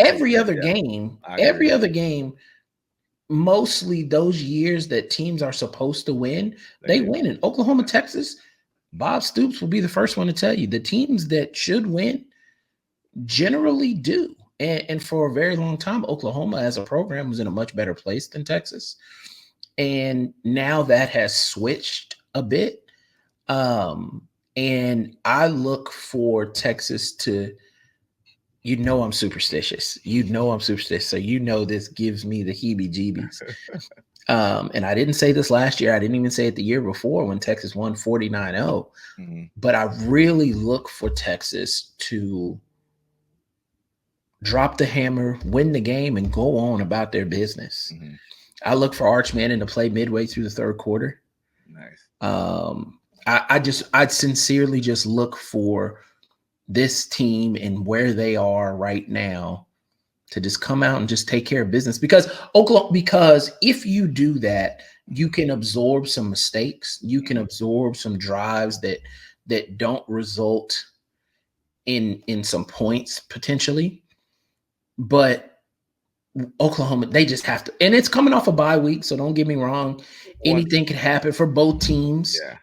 Every other game, mostly those years that teams are supposed to win, they win. In Oklahoma, Texas, Bob Stoops will be the first one to tell you the teams that should win generally do. And for a very long time, Oklahoma as a program was in a much better place than Texas. And now that has switched a bit. And I look for Texas to, I'm superstitious. So this gives me the heebie-jeebies. And I didn't say this last year. I didn't even say it the year before when Texas won 49-0. Mm-hmm. But I really look for Texas to drop the hammer, win the game, and go on about their business. Mm-hmm. I look for Arch Manning to play midway through the third quarter. Nice. I sincerely just look for this team and where they are right now to just come out and just take care of business, because if you do that, you can absorb some mistakes. You can absorb some drives that don't result in some points potentially. But Oklahoma, they just have to, and it's coming off a bye week, so don't get me wrong. Anything could happen for both teams. Yeah.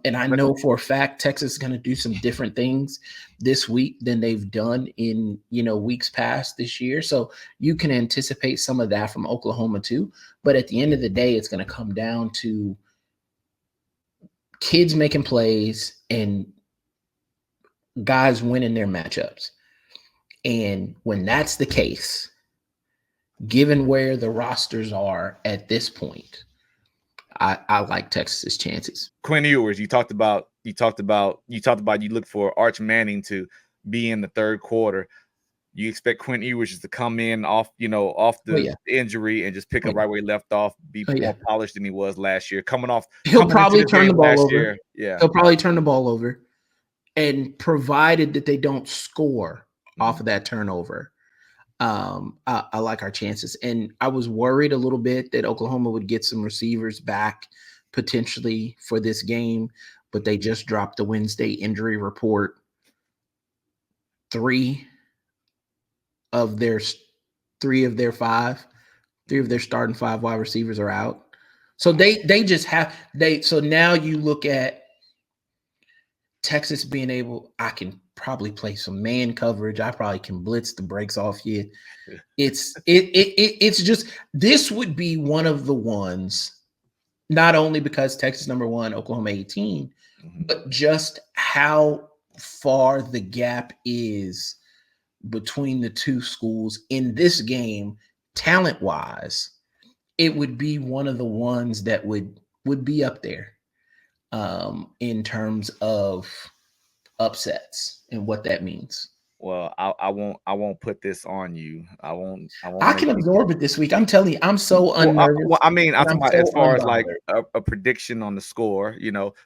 And I know for a fact Texas is going to do some different things this week than they've done in weeks past this year. So you can anticipate some of that from Oklahoma too. But at the end of the day, it's going to come down to kids making plays and guys winning their matchups. And when that's the case, given where the rosters are at this point, I like Texas's chances. Quinn Ewers, you talked about you look for Arch Manning to be in the third quarter. You expect Quinn Ewers to come in off the injury and just pick up right where he left off, be more polished than he was last year. He'll probably turn the ball over. Yeah. He'll probably turn the ball over. And provided that they don't score off of that turnover, I like our chances. And I was worried a little bit that Oklahoma would get some receivers back potentially for this game, but they just dropped the Wednesday injury report. Three of their starting 5 wide receivers are out. So so now you look at Texas being able, I can probably play some man coverage. I probably can blitz the brakes off you. It's just, this would be one of the ones, not only because Texas #1, Oklahoma 18, but just how far the gap is between the two schools in this game, talent-wise. It would be one of the ones that would be up there in terms of upsets and what that means. Well, I won't put this on you. I can absorb it this week. I'm telling you, I'm so unnervous. I'm talking about as far as like a prediction on the score.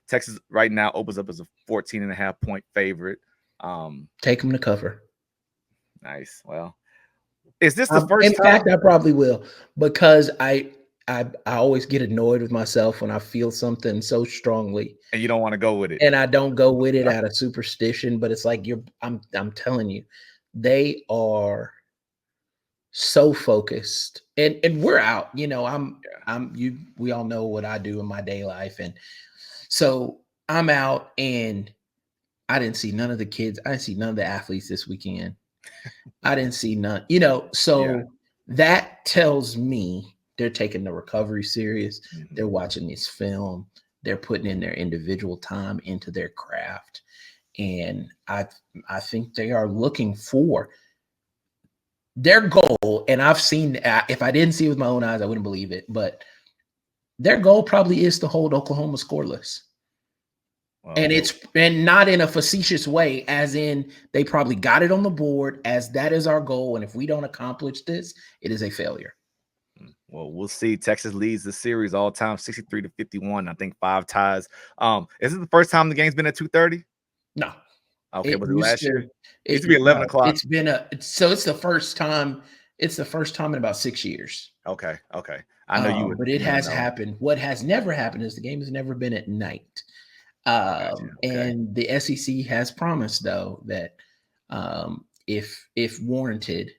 Texas right now opens up as a 14.5 point favorite. Take them to cover. Nice. Well, is this the first time? In fact, I probably will, because I always get annoyed with myself when I feel something so strongly, and you don't want to go with it. And I don't go with it out of superstition, but it's like I'm telling you, they are so focused, and we're out. We all know what I do in my day life, and so I'm out, and I didn't see none of the kids. I didn't see none of the athletes this weekend. I didn't see none. That tells me they're taking the recovery serious. They're watching this film. They're putting in their individual time into their craft. And I think they are looking for their goal. And I've seen, if I didn't see it with my own eyes, I wouldn't believe it. But their goal probably is to hold Oklahoma scoreless. And not in a facetious way, as in they probably got it on the board as that is our goal. And if we don't accomplish this, it is a failure. Well, we'll see. Texas leads the series all time, 63-51. I think 5 ties. Is it the first time the game's been at 2:30? No. Okay, was it last year? It used to be 11 o'clock. It's the first time. It's the first time in about 6 years. Okay. I know you would, but it has happened. What has never happened is the game has never been at night. And the SEC has promised, though, that if warranted,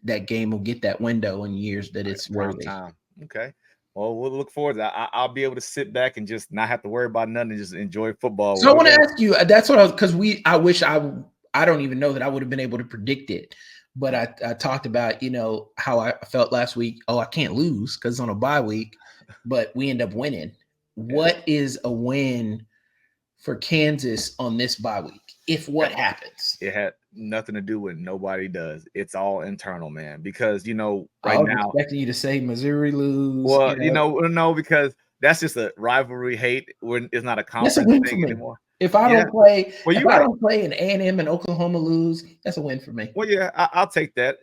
that game will get that window in years that it's worthy. Time. Okay. Well, we'll look forward to that. I'll be able to sit back and just not have to worry about nothing and just enjoy football. So I want to ask you, that's what I wish I don't even know that I would have been able to predict it. But I talked about, how I felt last week. Oh, I can't lose because it's on a bye week, but we end up winning. What is a win for Kansas on this bye week? If what happens? It had nothing to do with nobody does. It's all internal, man. Because right now, I was expecting you to say Missouri lose. Well, no, because that's just a rivalry hate. It's not a conference thing anymore. If I don't play, I don't play and A&M and Oklahoma lose, that's a win for me. Well, yeah, I'll take that.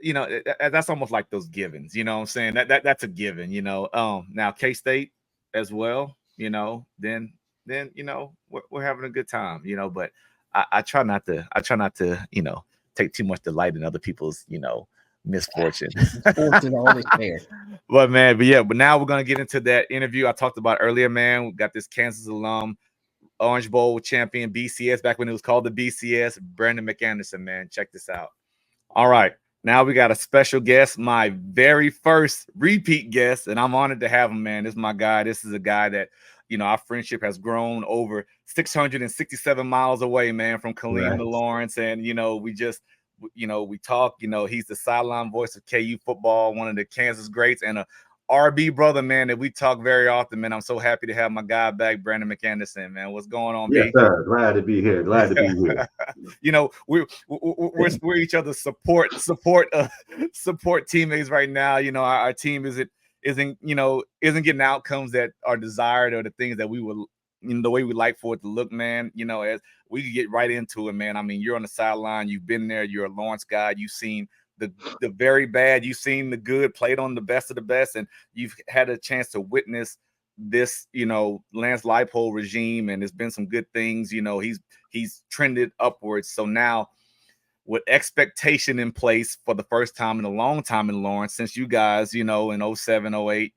That's almost like those givens. You know what I'm saying? That's a given. Now K-State as well. Then we're having a good time. But I try not to take too much delight in other people's misfortune. Sports is always fair. But now we're gonna get into that interview I talked about earlier. Man, we got this Kansas alum, Orange Bowl champion, BCS, back when it was called the BCS, Brandon McAnderson. Man, check this out. All right, now we got a special guest, my very first repeat guest, and I'm honored to have him. Man, this is my guy. This is a guy that our friendship has grown over 667 miles away, man, from Killeen to Lawrence. And, we just, we talk, he's the sideline voice of KU football, one of the Kansas greats, and RB brother, man, that we talk very often, man. I'm so happy to have my guy back, Brandon McAnderson, man. What's going on, Yes, B? sir. Glad to be here. Glad to be here. You know, we're each other's support teammates right now. You know, our team isn't getting outcomes that are desired or the things that we would, the way we like for it to look, man. You know, as we could get right into it, man. I mean, you're on the sideline, you've been there, you're a Lawrence guy, you've seen the very bad, you've seen the good, played on the best of the best, and you've had a chance to witness this, Lance Leipold regime, and there's been some good things. He's trended upwards. So now, with expectation in place for the first time in a long time in Lawrence, since you guys, in 07, 08,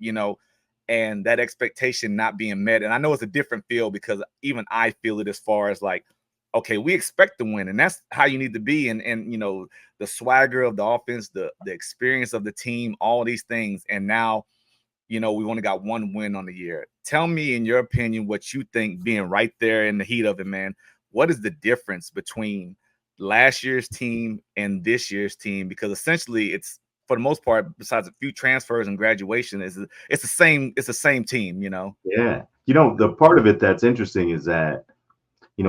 and that expectation not being met. And I know it's a different feel because even I feel it as far as like, okay, we expect to win, and that's how you need to be. And the swagger of the offense, the experience of the team, all these things. And now, we've only got one win on the year. Tell me, in your opinion, what you think, being right there in the heat of it, man. What is the difference between last year's team and this year's team? Because essentially, it's, for the most part, besides a few transfers and graduation, it's the same team. Yeah. The part of it that's interesting is that,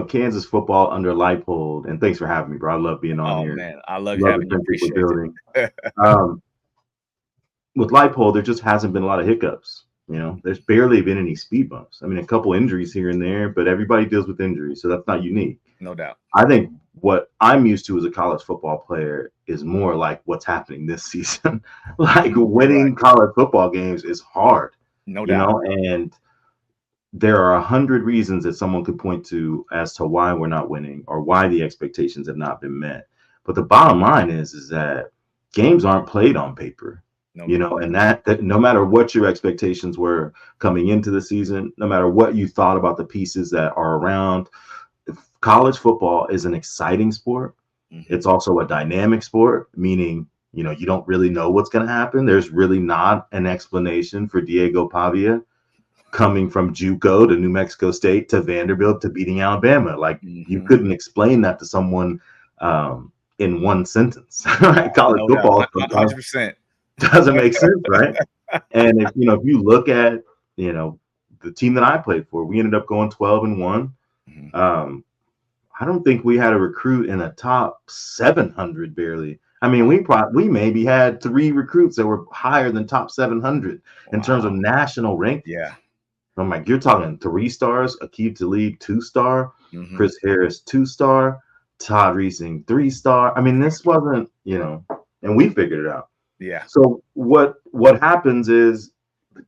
Kansas football under Leipold, and thanks for having me, bro. I love being on here. Oh, man, I love having you. Appreciate it. With Leipold, there just hasn't been a lot of hiccups. There's barely been any speed bumps. I mean, a couple injuries here and there, but everybody deals with injuries, so that's not unique. No doubt. I think what I'm used to as a college football player is more like what's happening this season. Like winning college football games is hard. No doubt. And there are 100 reasons that someone could point to as to why we're not winning or why the expectations have not been met. But the bottom line is that games aren't played on paper. And that no matter what your expectations were coming into the season, no matter what you thought about the pieces that are around, college football is an exciting sport. Mm-hmm. It's also a dynamic sport, meaning, you don't really know what's going to happen. There's really not an explanation for Diego Pavia coming from JUCO to New Mexico State to Vanderbilt to beating Alabama. Like, you couldn't explain that to someone in one sentence. Right? College football 100%. Doesn't make sense, right? And if you look at the team that I played for, we ended up going 12-1. Mm-hmm. I don't think we had a recruit in the top 700 barely. I mean, we maybe had 3 recruits that were higher than top 700 in terms of national ranking. Yeah. I'm like, you're talking 3 stars, Aqib Talib 2-star, Chris Harris 2-star, Todd Reesing 3-star. I mean, this wasn't, and we figured it out. Yeah. So what happens is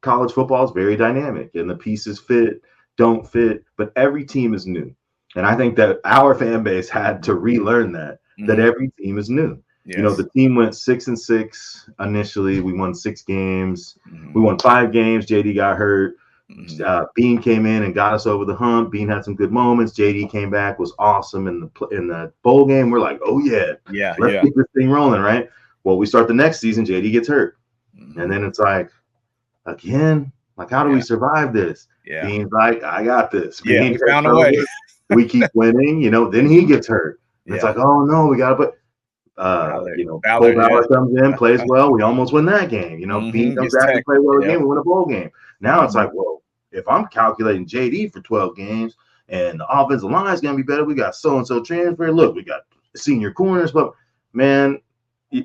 college football is very dynamic, and the pieces fit, don't fit, but every team is new. And I think that our fan base had to relearn that every team is new. Yes. The team went 6-6 initially. We won 6 games. Mm-hmm. We won 5 games. JD got hurt. Mm-hmm. Bean came in and got us over the hump. Bean had some good moments. JD came back, was awesome in the bowl game. We're like, oh yeah, let's get this thing rolling, right? Well, we start the next season, JD gets hurt. Mm-hmm. And then it's like, again, like, how do we survive this? Yeah. Bean's like, I got this. Yeah, we found a way. We keep winning, then he gets hurt. Yeah. It's like, oh no, we got to put, Ballard comes in, plays well. We almost win that game. Bean comes back and play well again. We win a bowl game. Now it's like, well, if I'm calculating JD for 12 games and the offensive line is going to be better, we got so-and-so transfer. Look, we got senior corners, but man,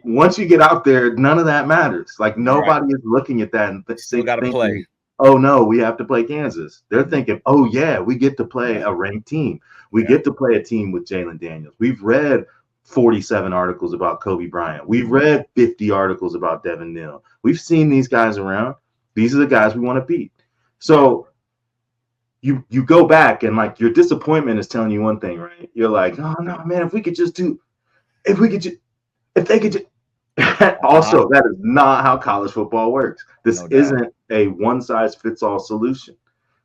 once you get out there, none of that matters. Like, nobody is looking at that and got to play. Oh no, we have to play Kansas. They're thinking, oh yeah, we get to play a ranked team. We get to play a team with Jalen Daniels. We've read 47 articles about Kobe Bryant. We've read 50 articles about Devin Neal. We've seen these guys around. These are the guys we want to beat. So you go back and, like, your disappointment is telling you one thing, right? You're like, oh no, man, if they could just also, that is not how college football works. This isn't a one-size-fits-all solution.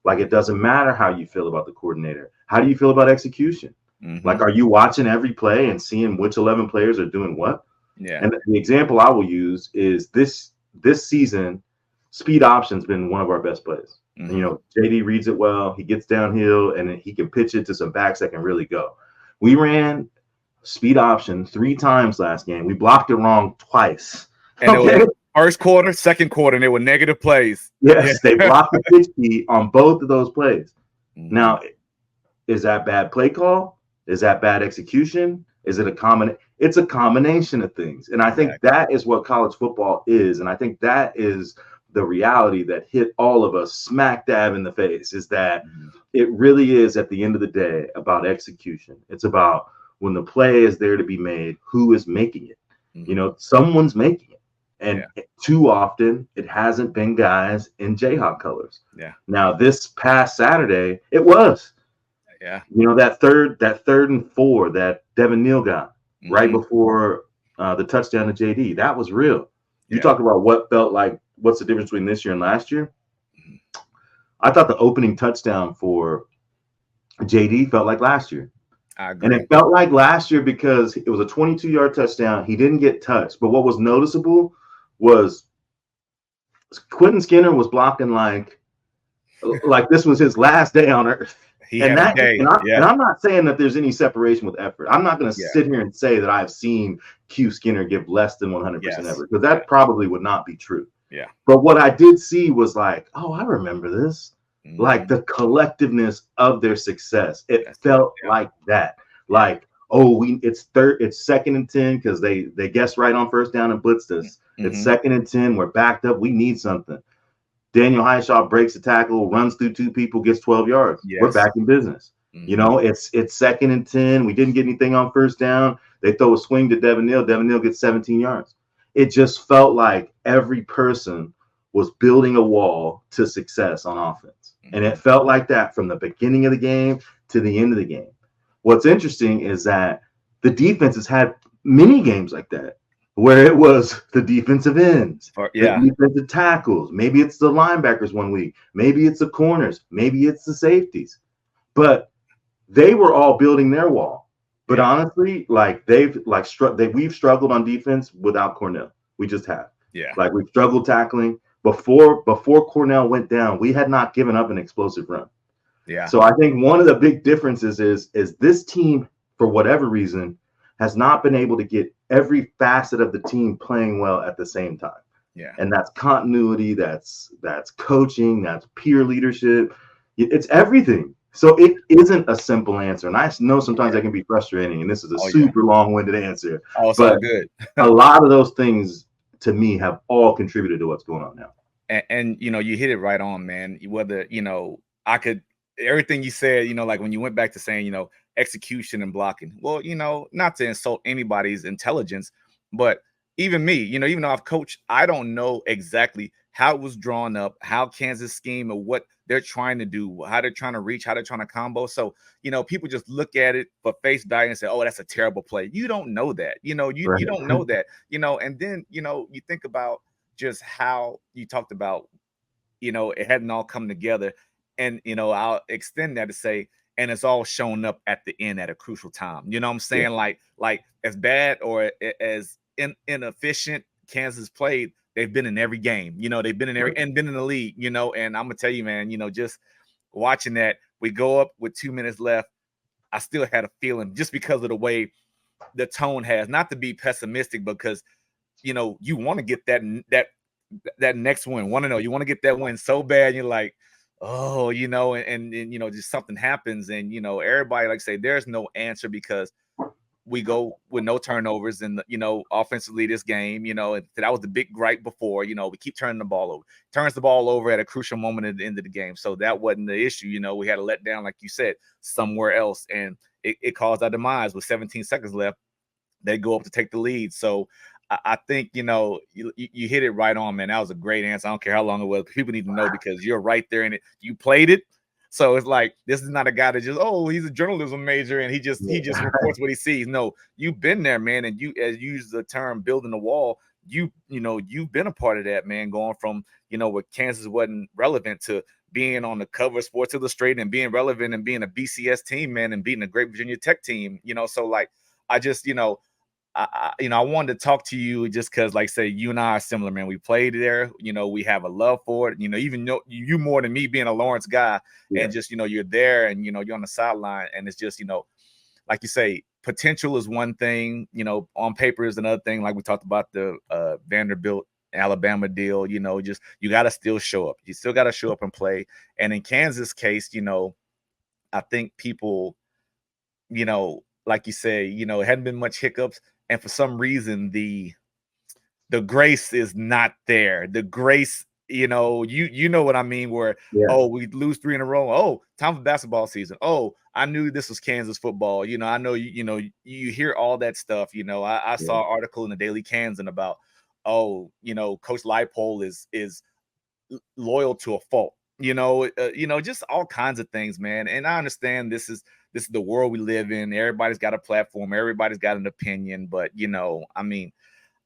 Like, it doesn't matter how you feel about the coordinator. How do you feel about execution? Mm-hmm. Like, are you watching every play and seeing which 11 players are doing what? Yeah. And the example I will use is this season, speed option's been one of our best plays. Mm-hmm. And, JD reads it well. He gets downhill, and he can pitch it to some backs that can really go. We ran speed option 3 times last game. We blocked it wrong twice. And First quarter, second quarter, and they were negative plays. Yes, they blocked the pitch key on both of those plays. Mhm. Now, is that bad play call? Is that bad execution? Is it a common? It's a combination of things. And I think that is what college football is. And I think that is the reality that hit all of us smack dab in the face, is that it really is, at the end of the day, about execution. It's about when the play is there to be made, who is making it? You know, someone's making it. And too often it hasn't been guys in Jayhawk colors. Yeah. Now, this past Saturday, it was. Yeah. You know, that third and 4 that Devin Neal got right before the touchdown to JD, that was real. You talk about what felt like, what's the difference between this year and last year? I thought the opening touchdown for JD felt like last year. I agree. And it felt like last year because it was a 22-yard touchdown. He didn't get touched. But what was noticeable was Quentin Skinner was blocking like this was his last day on earth. And I'm not saying that there's any separation with effort. I'm not going to sit here and say that I've seen Q Skinner give less than 100% effort, because that probably would not be true. Yeah. But what I did see was like, oh, I remember this. Like the collectiveness of their success. It felt like that. Like, oh, it's 2nd and 10 because they guessed right on first down and blitzed us. It's 2nd and 10. We're backed up. We need something. Daniel Highshaw breaks a tackle, runs through 2 people, gets 12 yards. We're back in business. You know, it's 2nd and 10. We didn't get anything on first down. They throw a swing to Devin Neal. Devin Neal gets 17 yards. It just felt like every person was building a wall to success on offense. And it felt like that from the beginning of the game to the end of the game. What's interesting is that the defense has had many games like that, where it was the defensive ends, the defensive tackles. Maybe it's the linebackers one week. Maybe it's the corners. Maybe it's the safeties. But they were all building their wall. But honestly, like we've struggled on defense without Cornell. We just have. Yeah. Like we've struggled tackling. Before Cornell went down, we had not given up an explosive run. Yeah. So I think one of the big differences is this team, for whatever reason, has not been able to get every facet of the team playing well at the same time. Yeah. And that's continuity, that's coaching, that's peer leadership. It's everything. So it isn't a simple answer. And I know sometimes that can be frustrating, and this is a super long-winded answer. Oh, it's all good. A lot of those things, to me, have all contributed to what's going on now. And you know, you hit it right on, man. Whether, you know, everything you said, you know, like when you went back to saying, you know, execution and blocking. Well, you know, not to insult anybody's intelligence, but even me, you know, even though I've coached, I don't know exactly how it was drawn up, how Kansas scheme, or what they're trying to do, how they're trying to reach, how they're trying to combo. So, you know, people just look at it for face value and say, oh, that's a terrible play. You don't know that, you know, you don't know that, you know, and then, you know, you think about just how you talked about, you know, it hadn't all come together. And, you know, I'll extend that to say, and it's all shown up at the end at a crucial time. You know what I'm saying? Yeah. Like as bad or as inefficient Kansas played, they've been in every game. You know, they've been in every and been in the league, you know, and I'm gonna tell you, man, you know, just watching that, we go up with 2 minutes left. I still had a feeling, just because of the way the tone has, not to be pessimistic, because, you know, you want to get that next win. You want to get that win so bad. You're like, oh, you know, and you know, just something happens, and, you know, everybody, like, say there's no answer, because we go with no turnovers, and, you know, offensively this game, you know, that was the big gripe before, you know, we keep turning the ball over. Turns the ball over at a crucial moment at the end of the game. So that wasn't the issue. You know, we had to let down, like you said, somewhere else, and it caused our demise. With 17 seconds left, they go up to take the lead. So I think, you know, you hit it right on, man. That was a great answer. I don't care how long it was. People need to know, because you're right there in it. You played it. So it's like, this is not a guy that just, oh, he's a journalism major and he just reports what he sees. No, you've been there, man. And you, as you use the term building the wall, you know, you've been a part of that, man, going from, you know, where Kansas wasn't relevant to being on the cover of Sports Illustrated and being relevant and being a BCS team, man, and beating a great Virginia Tech team, you know. So like, I just, you know, I wanted to talk to you just because, like, say, you and I are similar, man. We played there, you know, we have a love for it, you know, even though you more than me being a Lawrence guy, and just, you know, you're there and, you know, you're on the sideline, and it's just, you know, like you say, potential is one thing, you know, on paper is another thing. Like we talked about the Vanderbilt Alabama deal. Just you got to still show up. You still got to show up and play. And in Kansas case, I think people, like you say, it hadn't been much hiccups, and for some reason the grace is not there. The grace, you know what I mean, where we lose 3 in a row. Oh, time for basketball season. Oh, I knew this was Kansas football. I know you hear all that stuff. I saw an article in the Daily Kansan about, Coach Leipold is loyal to a fault. Just all kinds of things, man. And I understand this is the world we live in. Everybody's got a platform, everybody's got an opinion, but I mean,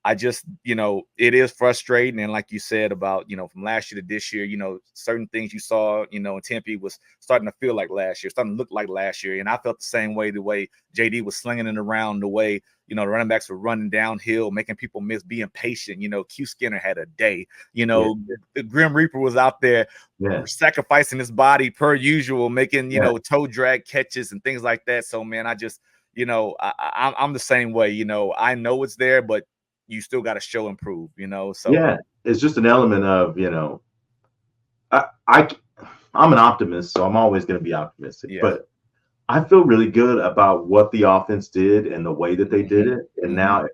I just, it is frustrating. And like you said about, from last year to this year, certain things you saw, in Tempe was starting to feel like last year, starting to look like last year. And I felt the same way, the way JD was slinging it around, the way, the running backs were running downhill, making people miss, being patient. Q Skinner had a day, the Grim Reaper was out there sacrificing his body per usual, making, toe drag catches and things like that. So, man, I just, I'm the same way. I know it's there, but you still got to show and prove, so it's just an element of, I'm an optimist, so I'm always going to be optimistic, but I feel really good about what the offense did and the way that they did it. And now,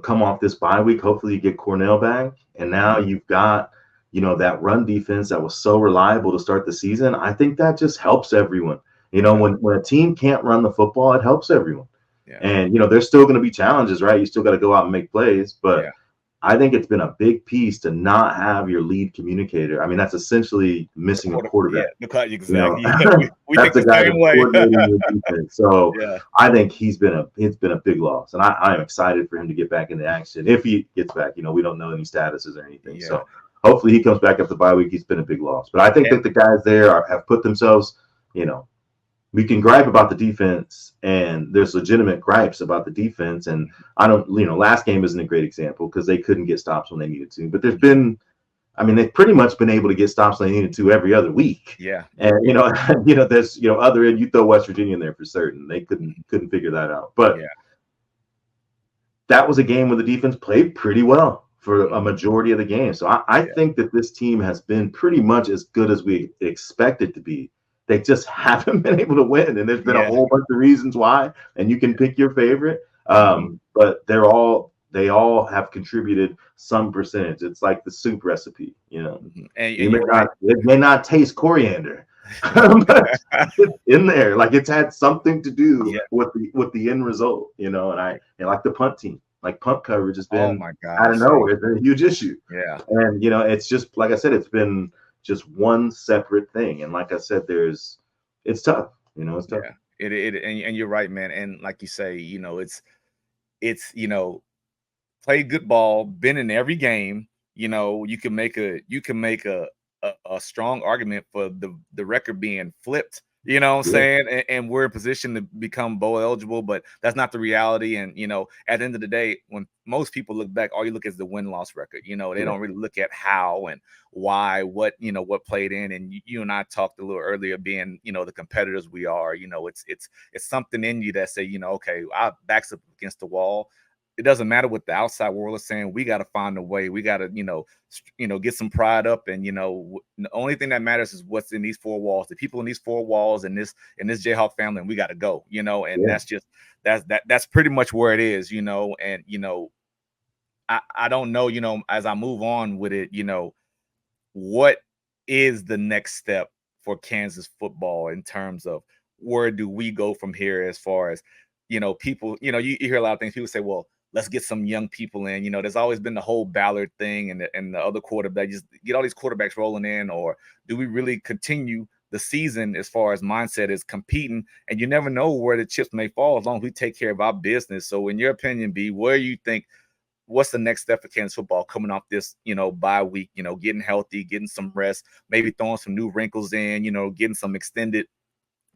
come off this bye week, hopefully you get Cornell back, and now you've got, that run defense that was so reliable to start the season. I think that just helps everyone. When a team can't run the football, it helps everyone. And, there's still going to be challenges, right? You still got to go out and make plays. But I think it's been a big piece to not have your lead communicator. I mean, that's essentially missing a quarterback. Yeah, exactly. We that's think the guy same way. Your defense. So I think it's been a big loss. And I am excited for him to get back into action. If he gets back, we don't know any statuses or anything. So hopefully he comes back after the bye week. He's been a big loss. But I think that the guys there have put themselves, we can gripe about the defense, and there's legitimate gripes about the defense. And I don't, last game isn't a great example because they couldn't get stops when they needed to. But they've pretty much been able to get stops when they needed to every other week. Yeah. And there's other end. You throw West Virginia in there for certain. They couldn't figure that out. But that was a game where the defense played pretty well for a majority of the game. So I think that this team has been pretty much as good as we expect it to be. They just haven't been able to win, and there's been a whole bunch of reasons why. And you can pick your favorite, but they all have contributed some percentage. It's like the soup recipe, And it may not taste coriander, but it's in there. Like it's had something to do with the end result, And I like the punt team. Like punt coverage has been out of nowhere. It's been a huge issue. Yeah, and it's just like I said, it's been just one separate thing. And like I said, it's tough, it's tough. Yeah, and you're right, man. And like you say, it's played good ball, been in every game. You can make a strong argument for the record being flipped. You know what I'm saying? And we're in position to become bowl eligible, but that's not the reality. And, at the end of the day, when most people look back, all you look at is the win-loss record. They don't really look at how and why, what played in. And you and I talked a little earlier being, the competitors we are, it's something in you that say, okay, our back's up against the wall. It doesn't matter what the outside world is saying. We got to find a way. We got to, get some pride up. And, the only thing that matters is what's in these 4 walls, the people in these 4 walls and this Jayhawk family. And we got to go, and that's pretty much where it is, and, I don't know, as I move on with it, what is the next step for Kansas football in terms of where do we go from here as far as, people, you hear a lot of things. People say, well, let's get some young people in. There's always been the whole Ballard thing and the other quarterback, just get all these quarterbacks rolling in, or do we really continue the season as far as mindset is competing? And you never know where the chips may fall as long as we take care of our business. So in your opinion, B, where you think, what's the next step for Kansas football coming off this, bye week, getting healthy, getting some rest, maybe throwing some new wrinkles in, getting some extended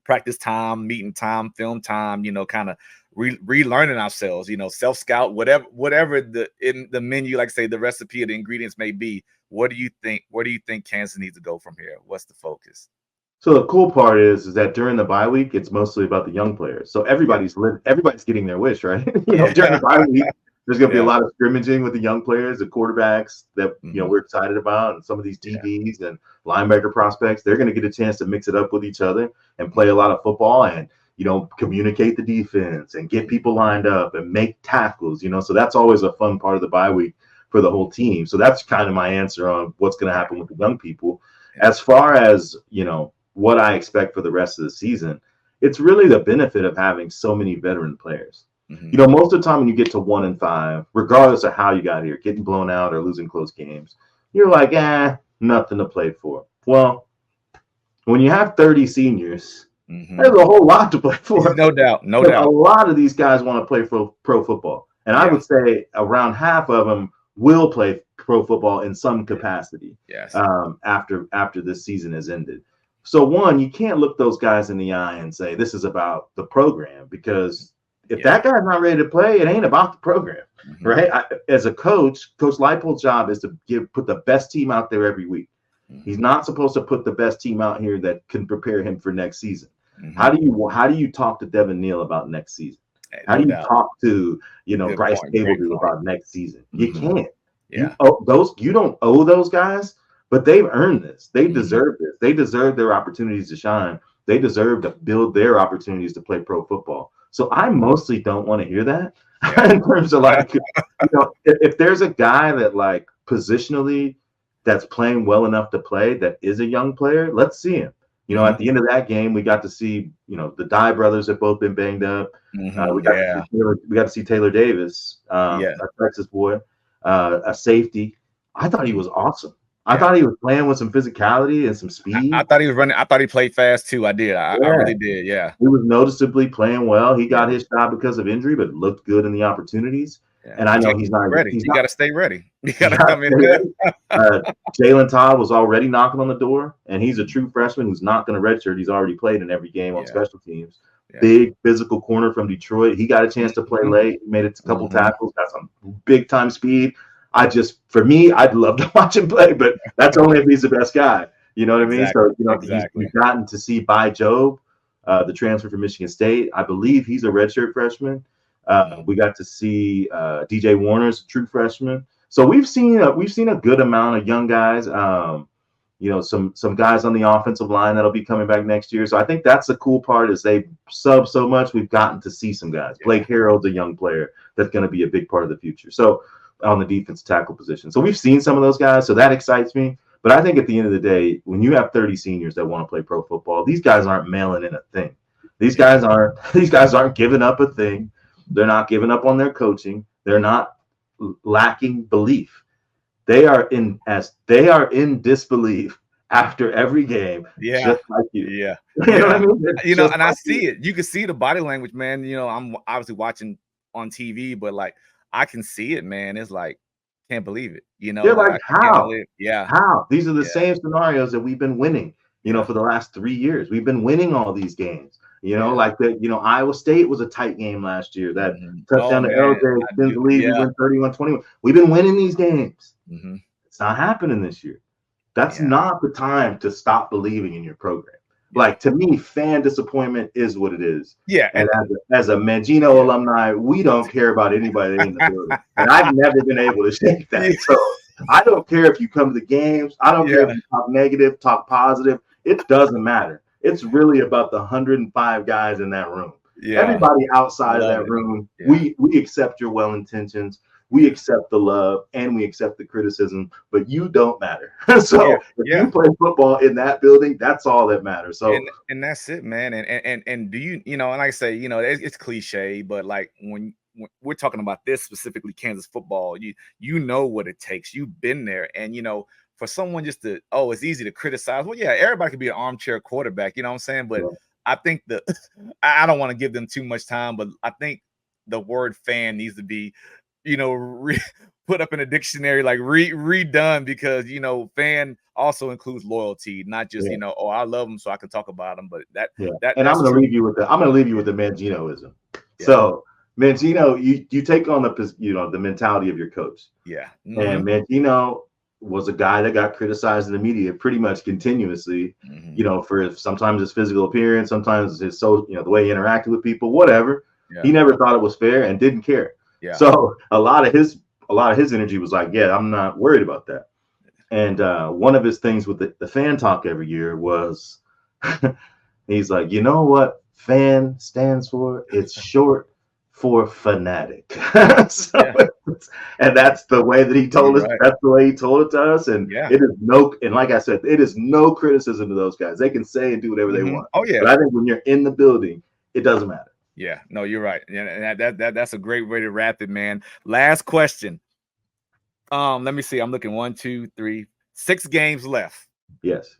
practice time, meeting time, film time, kind of relearning ourselves, self-scout, whatever in the menu, like say the recipe of the ingredients may be. What do you think? Where do you think Kansas needs to go from here? What's the focus? So the cool part is that during the bye week, it's mostly about the young players. So everybody's getting their wish, right? During the bye week, There's going to be a lot of scrimmaging with the young players, the quarterbacks that we're excited about, and some of these DBs and linebacker prospects. They're going to get a chance to mix it up with each other and play a lot of football and communicate the defense and get people lined up and make tackles. So that's always a fun part of the bye week for the whole team. So that's kind of my answer on what's going to happen with the young people. As far as what I expect for the rest of the season, it's really the benefit of having so many veteran players. Most of the time when you get to 1-5, regardless of how you got here, getting blown out or losing close games, you're like, nothing to play for. Well, when you have 30 seniors, there's a whole lot to play for. No doubt. A lot of these guys want to play pro football. And I would say around half of them will play pro football in some capacity after this season has ended. So, one, you can't look those guys in the eye and say this is about the program, because if that guy's not ready to play, it ain't about the program, right? As a coach, Coach Leipold's job is to put the best team out there every week. He's not supposed to put the best team out here that can prepare him for next season. How do you talk to Devin Neal about next season? How do you talk to Bryce Cable about next season? You can't. You don't owe those guys, but they've earned this. They deserve this. They deserve their opportunities to shine. They deserve to build their opportunities to play pro football. So I mostly don't want to hear that in terms of if there's a guy that positionally that's playing well enough to play, that is a young player, let's see him. At the end of that game, we got to see, the Dye brothers have both been banged up. We got to see Taylor Davis, a Texas boy, a safety. I thought he was awesome. I thought he was playing with some physicality and some speed. I thought he was running. I thought he played fast too. I did. I really did. Yeah. He was noticeably playing well. He got his shot because of injury, but looked good in the opportunities. Yeah. And I know he's not ready. You got to stay ready. You got to come in good. Jalen Todd was already knocking on the door, and he's a true freshman who's not going to redshirt. He's already played in every game on special teams. Yeah. Big physical corner from Detroit. He got a chance to play late. Made it a couple tackles. Got some big time speed. For me, I'd love to watch him play, but that's only if he's the best guy. You know what I mean? So, we've gotten to see By Job, the transfer from Michigan State. I believe he's a redshirt freshman. We got to see DJ Warner's a true freshman. So we've seen a good amount of young guys. Some guys on the offensive line that'll be coming back next year. So I think that's the cool part, is they sub so much. We've gotten to see some guys. Blake Harreld's a young player that's going to be a big part of the future. So on the defense tackle position. So we've seen some of those guys. So that excites me. But I think at the end of the day, when you have 30 seniors that want to play pro football, these guys aren't mailing in a thing. These guys aren't giving up a thing. They're not giving up on their coaching. They're not lacking belief. They are in disbelief after every game. Yeah. Just like you. Yeah. You know what I mean? And I see it. You can see the body language, man. I'm obviously watching on TV, but I can see it, man. It's can't believe it. They're how? How? These are the same scenarios that we've been winning, for the last 3 years. We've been winning all these games. Iowa State was a tight game last year. That touchdown to LJ didn't believe we went 31-21. We've been winning these games. It's not happening this year. That's not the time to stop believing in your program. To me, fan disappointment is what it is. Yeah. And as a Mangino alumni, we don't care about anybody in the building. And I've never been able to shake that. So I don't care if you come to the games. I don't care if you talk negative, talk positive. It doesn't matter. It's really about the 105 guys in that room. Yeah. Everybody outside of that room, we accept your well intentions. We accept the love and we accept the criticism, but you don't matter. So if you play football in that building, that's all that matters. So and that's it, man. And do you, and like I say, it's cliche, but when we're talking about this specifically, Kansas football, you know what it takes. You've been there, and for someone just to, it's easy to criticize. Well, everybody could be an armchair quarterback, you know what I'm saying? But I think I don't want to give them too much time, but I think the word fan needs to be, put up in a dictionary, redone, because, fan also includes loyalty, not just, I love them so I can talk about them, but and I'm going to leave you with the Manginoism. Yeah. So Mangino, you take on the mentality of your coach. Yeah. Mm-hmm. And Mangino was a guy that got criticized in the media pretty much continuously, for sometimes his physical appearance, sometimes his the way he interacted with people, whatever. Yeah. He never thought it was fair and didn't care. Yeah. So a lot of his energy was like, yeah, I'm not worried about that. And one of his things with the fan talk every year was he's like, you know what fan stands for? It's short for fanatic. So and that's the way that he told us. Right. That's the way he told it to us. And Yeah. it is no, and like I said, it is no criticism to those guys. They can say and do whatever they want. Oh yeah. But I think when you're in the building, it doesn't matter. Yeah, no, you're right. And that's a great way to wrap it, man. Last question. Let me see. I'm looking 1, 2, 3, 6 games left. Yes.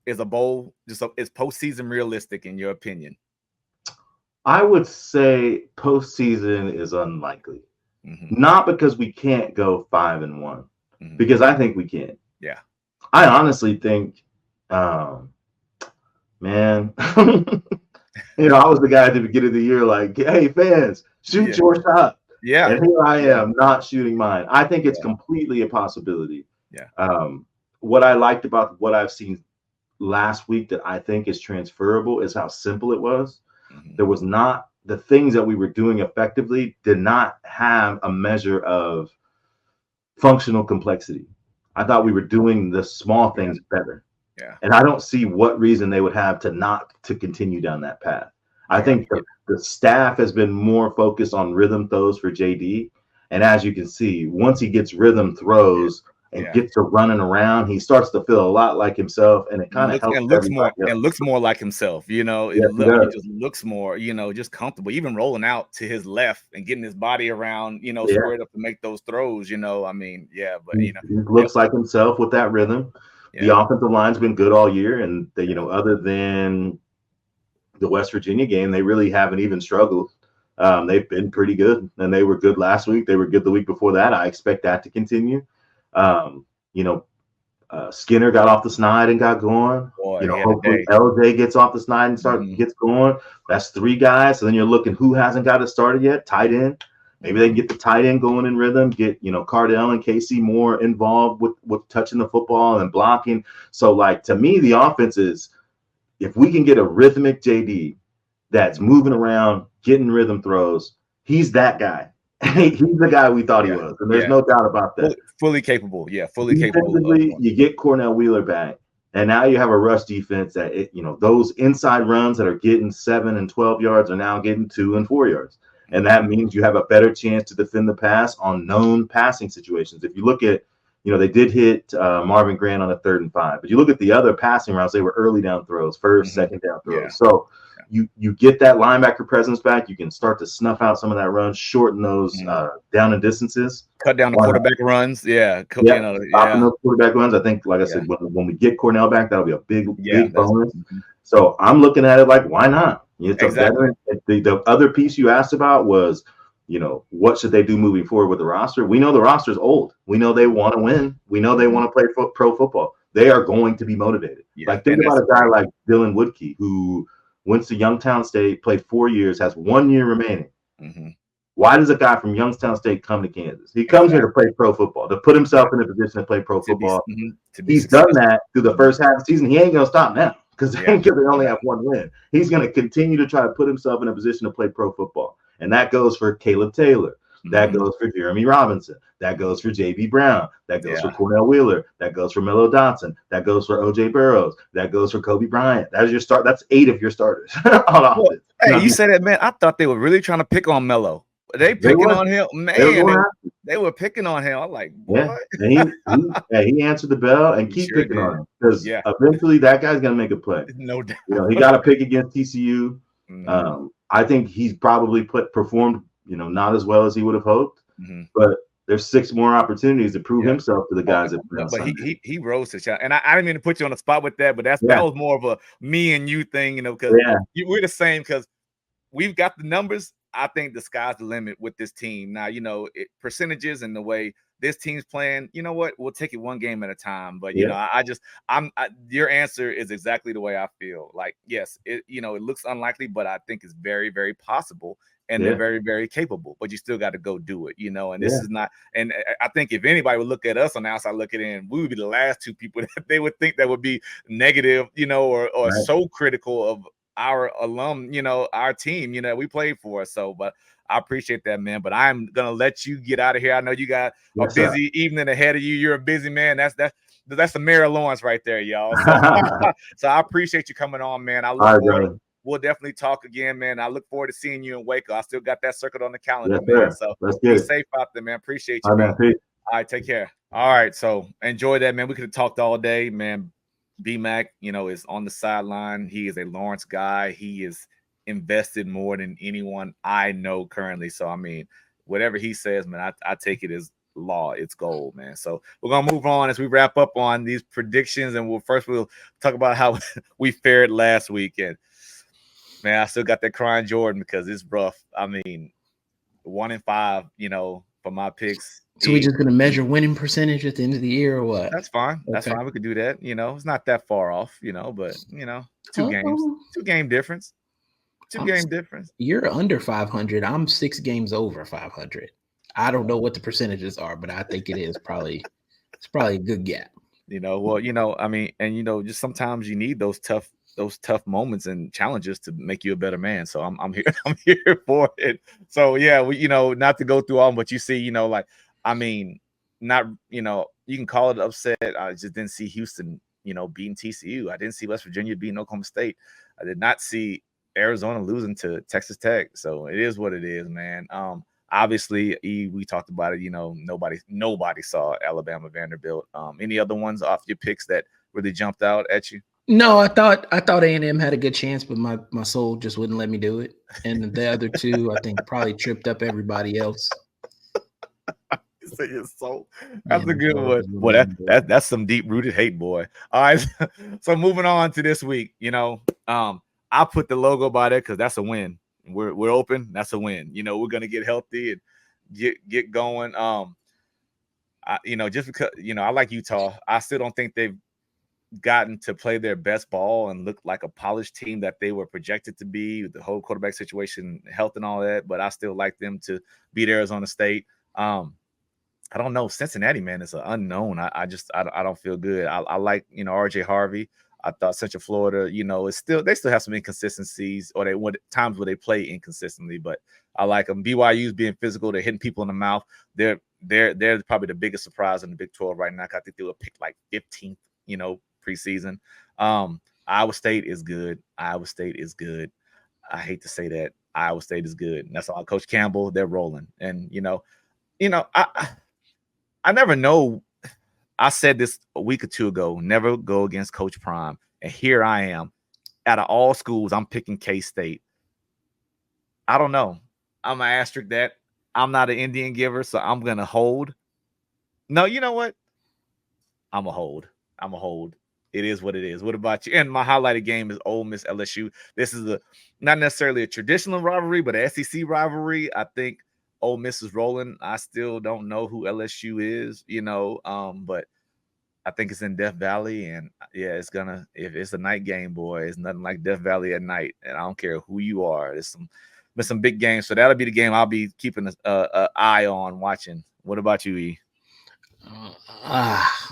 Is a bowl is postseason realistic in your opinion? I would say postseason is unlikely. Not because we can't go 5-1, because I think we can. Yeah. I honestly think, man, you know, I was the guy at the beginning of the year, like, hey, fans, shoot your shot. Yeah. And here I am not shooting mine. I think it's completely a possibility. Yeah. What I liked about what I've seen last week that I think is transferable is how simple it was. There was not the things that we were doing effectively did not have a measure of functional complexity. I thought we were doing the small things better. Yeah. And I don't see what reason they would have to not to continue down that path. I think the staff has been more focused on rhythm throws for JD. And as you can see, once he gets rhythm throws and gets to running around, he starts to feel a lot like himself, and it kind of helps. Looks more like himself. You know, he just looks more, you know, just comfortable. Even rolling out to his left and getting his body around, you know, squared up to make those throws. You know, I mean, but you know, he looks like himself with that rhythm. The offensive line's been good all year, and they, you know, other than the West Virginia game, they really haven't even struggled. They've been pretty good, and they were good last week. They were good the week before that. I expect that to continue. You know, Skinner got off the snide and got going. Boy, you know, hopefully LJ gets off the snide and gets going. That's 3 guys. So then you're looking who hasn't got it started yet. Tight end. Maybe they can get the tight end going in rhythm. Get, you know, Cardell and Casey more involved with touching the football and blocking. So, like, to me, the offense is, if we can get a rhythmic JD that's moving around, getting rhythm throws, he's that guy. He's the guy we thought he was, and there's no doubt about that. Fully capable, fully capable. You get Cornell Wheeler back, and now you have a rush defense that you know, those inside runs that are getting 7 and 12 yards are now getting 2 and 4 yards, and that means you have a better chance to defend the pass on known passing situations. If you look at, you know, they did hit Marvin Grant on a 3rd and 5, but you look at the other passing routes, they were early down throws, first, second down throws. So you get that linebacker presence back. You can start to snuff out some of that run, shorten those down and distances, cut down the quarterback runs. Stopping those quarterback runs. I think, like I said, when we get Cornell back, that'll be a big bonus. So I'm looking at it like, why not? It's a veteran. The other piece you asked about was, you know, what should they do moving forward with the roster? We know the roster's old. We know they want to win. We know they want to play pro football. They are going to be motivated. Like, think about a guy like Dylan Woodkey, who went to Youngstown State, played 4 years, has 1 year remaining. Why does a guy from Youngstown State come to Kansas? He comes here to play pro football, to put himself in a position to play pro football. He's done that through the first half of the season. He ain't going to stop now because they only have 1 win. He's going to continue to try to put himself in a position to play pro football. And that goes for Caleb Taylor. That goes for Jeremy Robinson. That goes for J.B. Brown. That goes for Cornell Wheeler. That goes for Melo Dotson. That goes for O.J. Burrows. That goes for Kobe Bryant. That's your start. That's 8 of your starters on offense. Hey, you said that, man. I thought they were really trying to pick on Melo. They picking on him, man. They were picking on him. I'm like, what? He answered the bell and keep picking on him, because eventually that guy's gonna make a play. No doubt. You know, he got a pick against TCU. I think he's probably performed, you know, not as well as he would have hoped, but there's 6 more opportunities to prove himself to the guys that. But he rose to shot, and I didn't mean to put you on the spot with that, but that was more of a me and you thing, you know, because we're the same, because we've got the numbers. I think the sky's the limit with this team. Now, you know, percentages and the way this team's playing, you know what? We'll take it 1 game at a time. But, you know, your answer is exactly the way I feel. Like, yes, it looks unlikely, but I think it's very, very possible. And they're very, very capable, but you still got to go do it, you know, and this is not, and I think if anybody would look at us on the outside looking in, we would be the last 2 people that they would think that would be negative, you know, or so critical of our alum, you know, our team, you know, we played for. So, but I appreciate that, man. But I'm gonna let you get out of here. I know you got a Yes, sir. busy evening ahead of you. You're a busy man. That's the Mayor Lawrence right there, y'all. So, so I appreciate you coming on, man. I look All right, forward. brother. We'll definitely talk again, man. I look forward to seeing you in Waco. I still got that circuit on the calendar, Yes, man. sir. So Let's be get it. safe out there, man. Appreciate you, All right, B. man. Peace. All right, take care. All right, so enjoy that, man. We could have talked all day, man. B-Mac, is on the sideline. He is a Lawrence guy. He is invested more than anyone I know currently. So, I mean, whatever he says, man, I take it as law. It's gold, man. So we're going to move on as we wrap up on these predictions. And we'll talk about how we fared last week. And, man, I still got that crying Jordan because it's rough. I mean, 1-5, for my picks. So we're just gonna measure winning percentage at the end of the year, or what? That's fine. That's Okay. fine. We could do that. It's not that far off, but two game difference. Game difference. You're under 500. I'm 6 games over 500. I don't know what the percentages are, but I think it's probably a good gap. Well, I mean, and just sometimes you need those tough moments and challenges to make you a better man. So I'm here. I'm here for it. So yeah, we not to go through all, but you see, like, I mean, not you can call it upset. I just didn't see Houston, beating TCU. I didn't see West Virginia beating Oklahoma State. I did not see Arizona losing to Texas Tech. So it is what it is, man. Obviously, we talked about it. Nobody saw Alabama Vanderbilt. Any other ones off your picks that really jumped out at you? No, I thought A&M had a good chance, but my soul just wouldn't let me do it. And the other two, I think, probably tripped up everybody else. Your soul. That's a good one. Well, that's some deep rooted hate, boy. All right. So moving on to this week, I put the logo by there because that's a win. We're open. That's a win. We're gonna get healthy and get going. Just because I like Utah. I still don't think they've gotten to play their best ball and look like a polished team that they were projected to be with the whole quarterback situation, health and all that. But I still like them to beat Arizona State. I don't know. Cincinnati, man, is an unknown. I don't feel good. I like, RJ Harvey. I thought Central Florida, they still have some inconsistencies, or times where they play inconsistently, but I like them. BYU's being physical. They're hitting people in the mouth. They're probably the biggest surprise in the Big 12 right now. I think they were picked like 15th, preseason. Iowa State is good. Iowa State is good. I hate to say that. Iowa State is good. And that's all. Coach Campbell, they're rolling. And, I never know. I said this a week or two ago, never go against Coach Prime. And here I am. Out of all schools, I'm picking K-State. I don't know. I'm an asterisk that. I'm not an Indian giver, so I'm going to hold. No, you know what? I'm a hold. It is what it is. What about you? And my highlighted game is Ole Miss LSU. This is not necessarily a traditional rivalry, but an SEC rivalry. I think Ole Miss is rolling. I still don't know who LSU is, but I think it's in Death Valley, and yeah, if it's a night game, boy, it's nothing like Death Valley at night, and I don't care who you are. There's some big games, so that'll be the game I'll be keeping an eye on watching. What about you, E?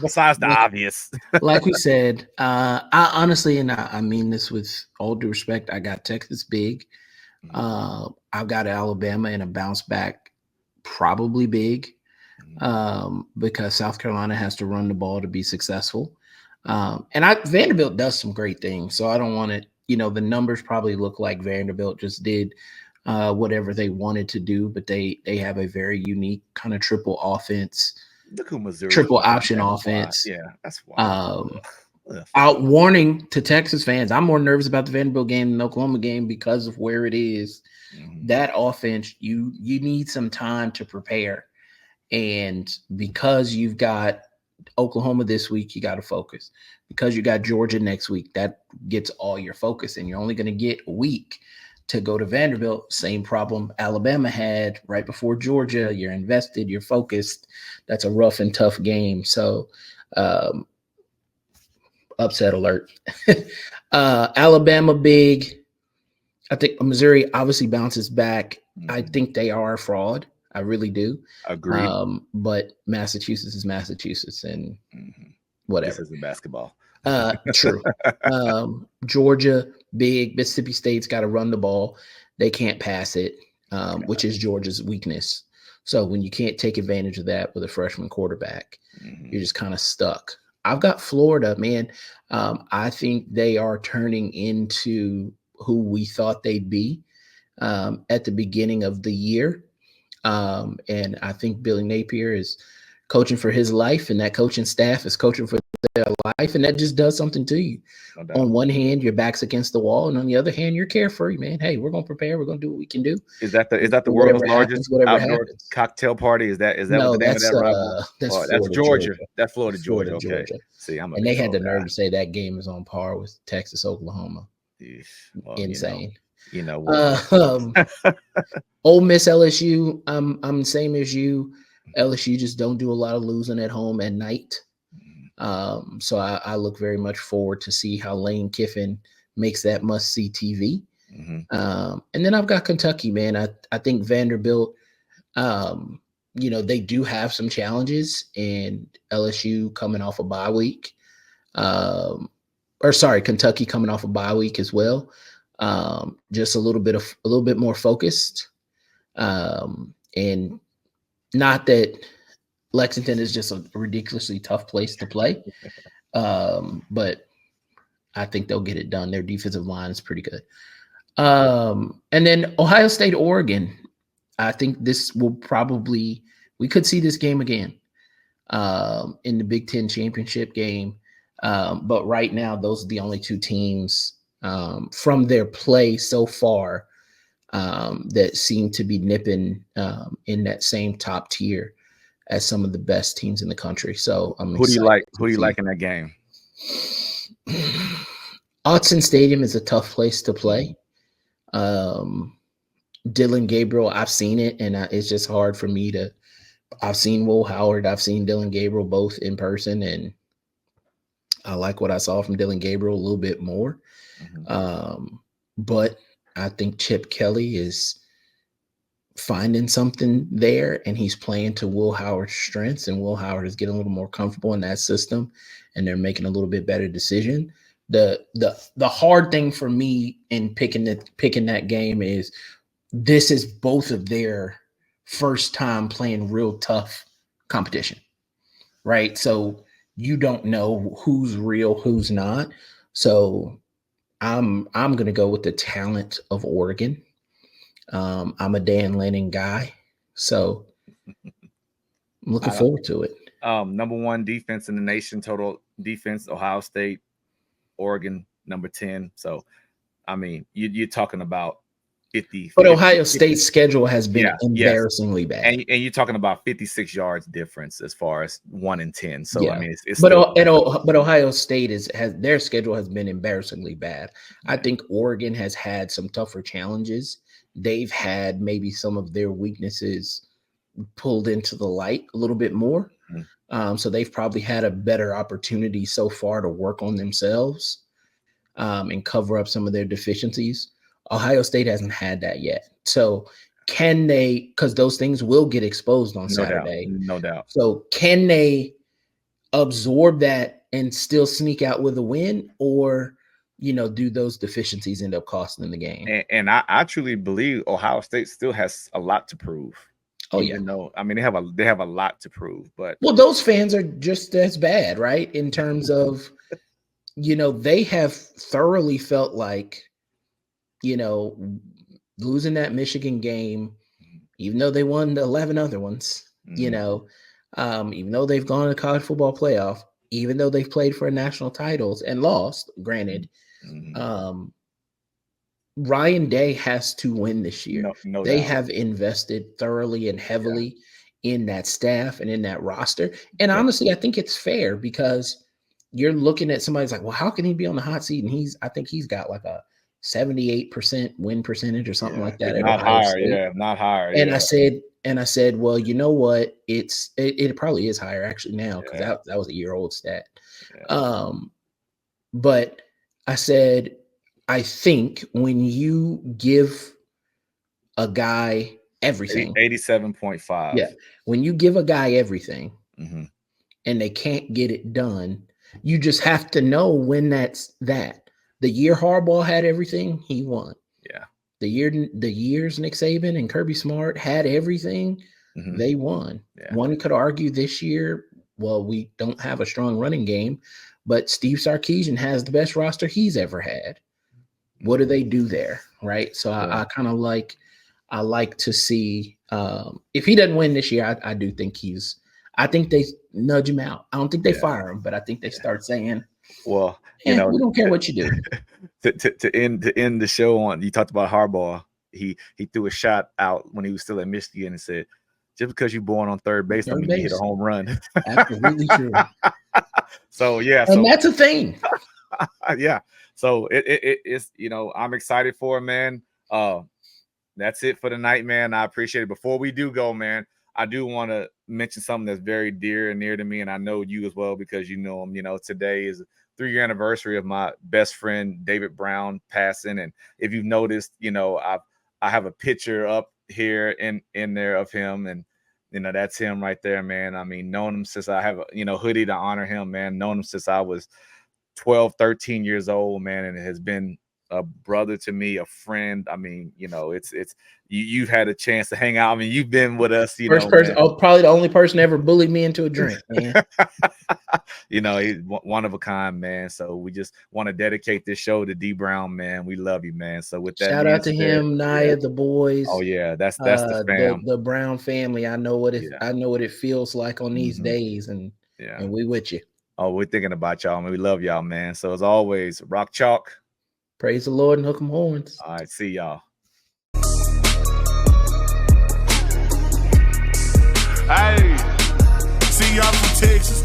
Besides the obvious, like we said, I honestly, and I mean this with all due respect, I got Texas big. I've got Alabama in a bounce back, probably big, because South Carolina has to run the ball to be successful. And Vanderbilt does some great things, so I don't want it. The numbers probably look like Vanderbilt just did whatever they wanted to do, but they have a very unique kind of triple offense. Look who Missouri. Triple option offense. Yeah, that's why. Out warning to Texas fans, I'm more nervous about the Vanderbilt game than the Oklahoma game because of where it is. That offense, you need some time to prepare. And because you've got Oklahoma this week, you got to focus. Because you got Georgia next week, that gets all your focus. And you're only going to get a week to go to Vanderbilt. Same problem Alabama had right before Georgia. You're invested, you're focused. That's a rough and tough game. So, upset alert. Alabama big. I think Missouri obviously bounces back. I think they are a fraud. I really do. Agreed. But Massachusetts is Massachusetts, and whatever. This isn't basketball. True. Georgia big. Mississippi State's got to run the ball. They can't pass it. which is Georgia's weakness. So when you can't take advantage of that with a freshman quarterback, you're just kind of stuck. I've got Florida, man. I think they are turning into who we thought they'd be at the beginning of the year. And I think Billy Napier is coaching for his life, and that coaching staff is coaching for their life, and that just does something to you. No On one hand, your back's against the wall, and on the other hand, you're carefree, man. Hey, we're gonna prepare. We're gonna do what we can do. Is that the Whatever world's happens, largest outdoor happens. cocktail party? Is that No, what the name of that's that rival? that's Oh, Florida, that's Georgia. Georgia. That's Florida, Georgia. Okay. Georgia. See, I'm a And they big had the old nerve guy. to say that game is on par with Texas, Oklahoma. Yeesh. Well, Insane. You know what? Ole Miss, LSU. I'm the same as you. LSU just don't do a lot of losing at home at night. So I look very much forward to see how Lane Kiffin makes that must-see TV. And then I've got Kentucky, man. I think Vanderbilt, they do have some challenges, and LSU coming off a bye week. Kentucky coming off a bye week as well. Just a little bit more focused. And not that Lexington is just a ridiculously tough place to play. But I think they'll get it done. Their defensive line is pretty good. And then Ohio State, Oregon. I think we could see this game again in the Big Ten championship game. But right now, those are the only two teams from their play so far that seem to be nipping in that same top tier as some of the best teams in the country. So who do you like? Who do you like in that game? Autzen Stadium is a tough place to play. Dylan Gabriel, I've seen it, and it's just hard for me to. I've seen Will Howard, I've seen Dylan Gabriel both in person, and I like what I saw from Dylan Gabriel a little bit more. But I think Chip Kelly is finding something there, and he's playing to Will Howard's strengths, and Will Howard is getting a little more comfortable in that system, and they're making a little bit better decision. The hard thing for me in picking that game is this is both of their first time playing real tough competition, right? So you don't know who's real, who's not. So I'm going to go with the talent of Oregon. I'm a Dan Lanning guy, so I'm looking forward to it. Number 1 defense in the nation, total defense, Ohio State, Oregon, number 10. So, I mean, you're talking about 50. But Ohio State's schedule has been embarrassingly bad. And you're talking about 56 yards difference as far as 1 and 10. So, I mean, it's but Ohio State has their schedule has been embarrassingly bad. I think Oregon has had some tougher challenges. They've had maybe some of their weaknesses pulled into the light a little bit more. So they've probably had a better opportunity so far to work on themselves and cover up some of their deficiencies. Ohio State hasn't had that yet. So can they, because those things will get exposed on Saturday. No doubt. So can they absorb that and still sneak out with a win, or, do those deficiencies end up costing them the game? And I truly believe Ohio State still has a lot to prove. Oh, I mean, they have a lot to prove, but those fans are just as bad, right? In terms of, they have thoroughly felt like, losing that Michigan game, even though they won the 11 other ones, even though they've gone to college football playoff, even though they've played for national titles and lost, granted, Ryan Day has to win this year. They have invested thoroughly and heavily in that staff and in that roster. And honestly, I think it's fair, because you're looking at somebody's like, well, how can he be on the hot seat? And I think he's got like a 78% win percentage or something like that. Not higher, not higher. And I said, well, you know what? It probably is higher actually now, because that was a year-old stat. But I said, I think when you give a guy everything, 87.5. Yeah, when you give a guy everything, and they can't get it done, you just have to know when that's that. The year Harbaugh had everything, he won. Yeah. the years Nick Saban and Kirby Smart had everything, they won. Yeah. One could argue this year, well, we don't have a strong running game, but Steve Sarkisian has the best roster he's ever had. What do they do there, right? So I kind of like to see if he doesn't win this year. I do think I think they nudge him out. I don't think they fire him, but I think they start saying, well, we don't care what you do. To end the show on, you talked about Harbaugh. He threw a shot out when he was still at Michigan and said, just because you're born on third base, don't mean you hit a home run. Absolutely true. So yeah, and that's a thing. Yeah. So it's I'm excited for it, man. That's it for the night, man. I appreciate it. Before we do go, man, I do want to mention something that's very dear and near to me, and I know you as well because you know him. Today is the 3-year anniversary of my best friend David Brown passing, and if you've noticed, I have a picture up here in there of him, and that's him right there, man. I mean, known him since I have a hoodie to honor him, man. Known him since I was 12, 13 years old, man, and it has been a brother to me, a friend. I mean, it's you've had a chance to hang out. I mean, you've been with us, First person, probably the only person ever bullied me into a drink, man. He's one of a kind, man. So we just want to dedicate this show to D Brown, man. We love you, man. So with that, shout out to him, Naya, the boys. Oh yeah, that's the fam, the Brown family. I know what it feels like on these days, and we with you. Oh, we're thinking about y'all, man. We love y'all, man. So as always, rock chalk. Praise the Lord and hook 'em horns. All right, see y'all. Hey, see y'all from Texas.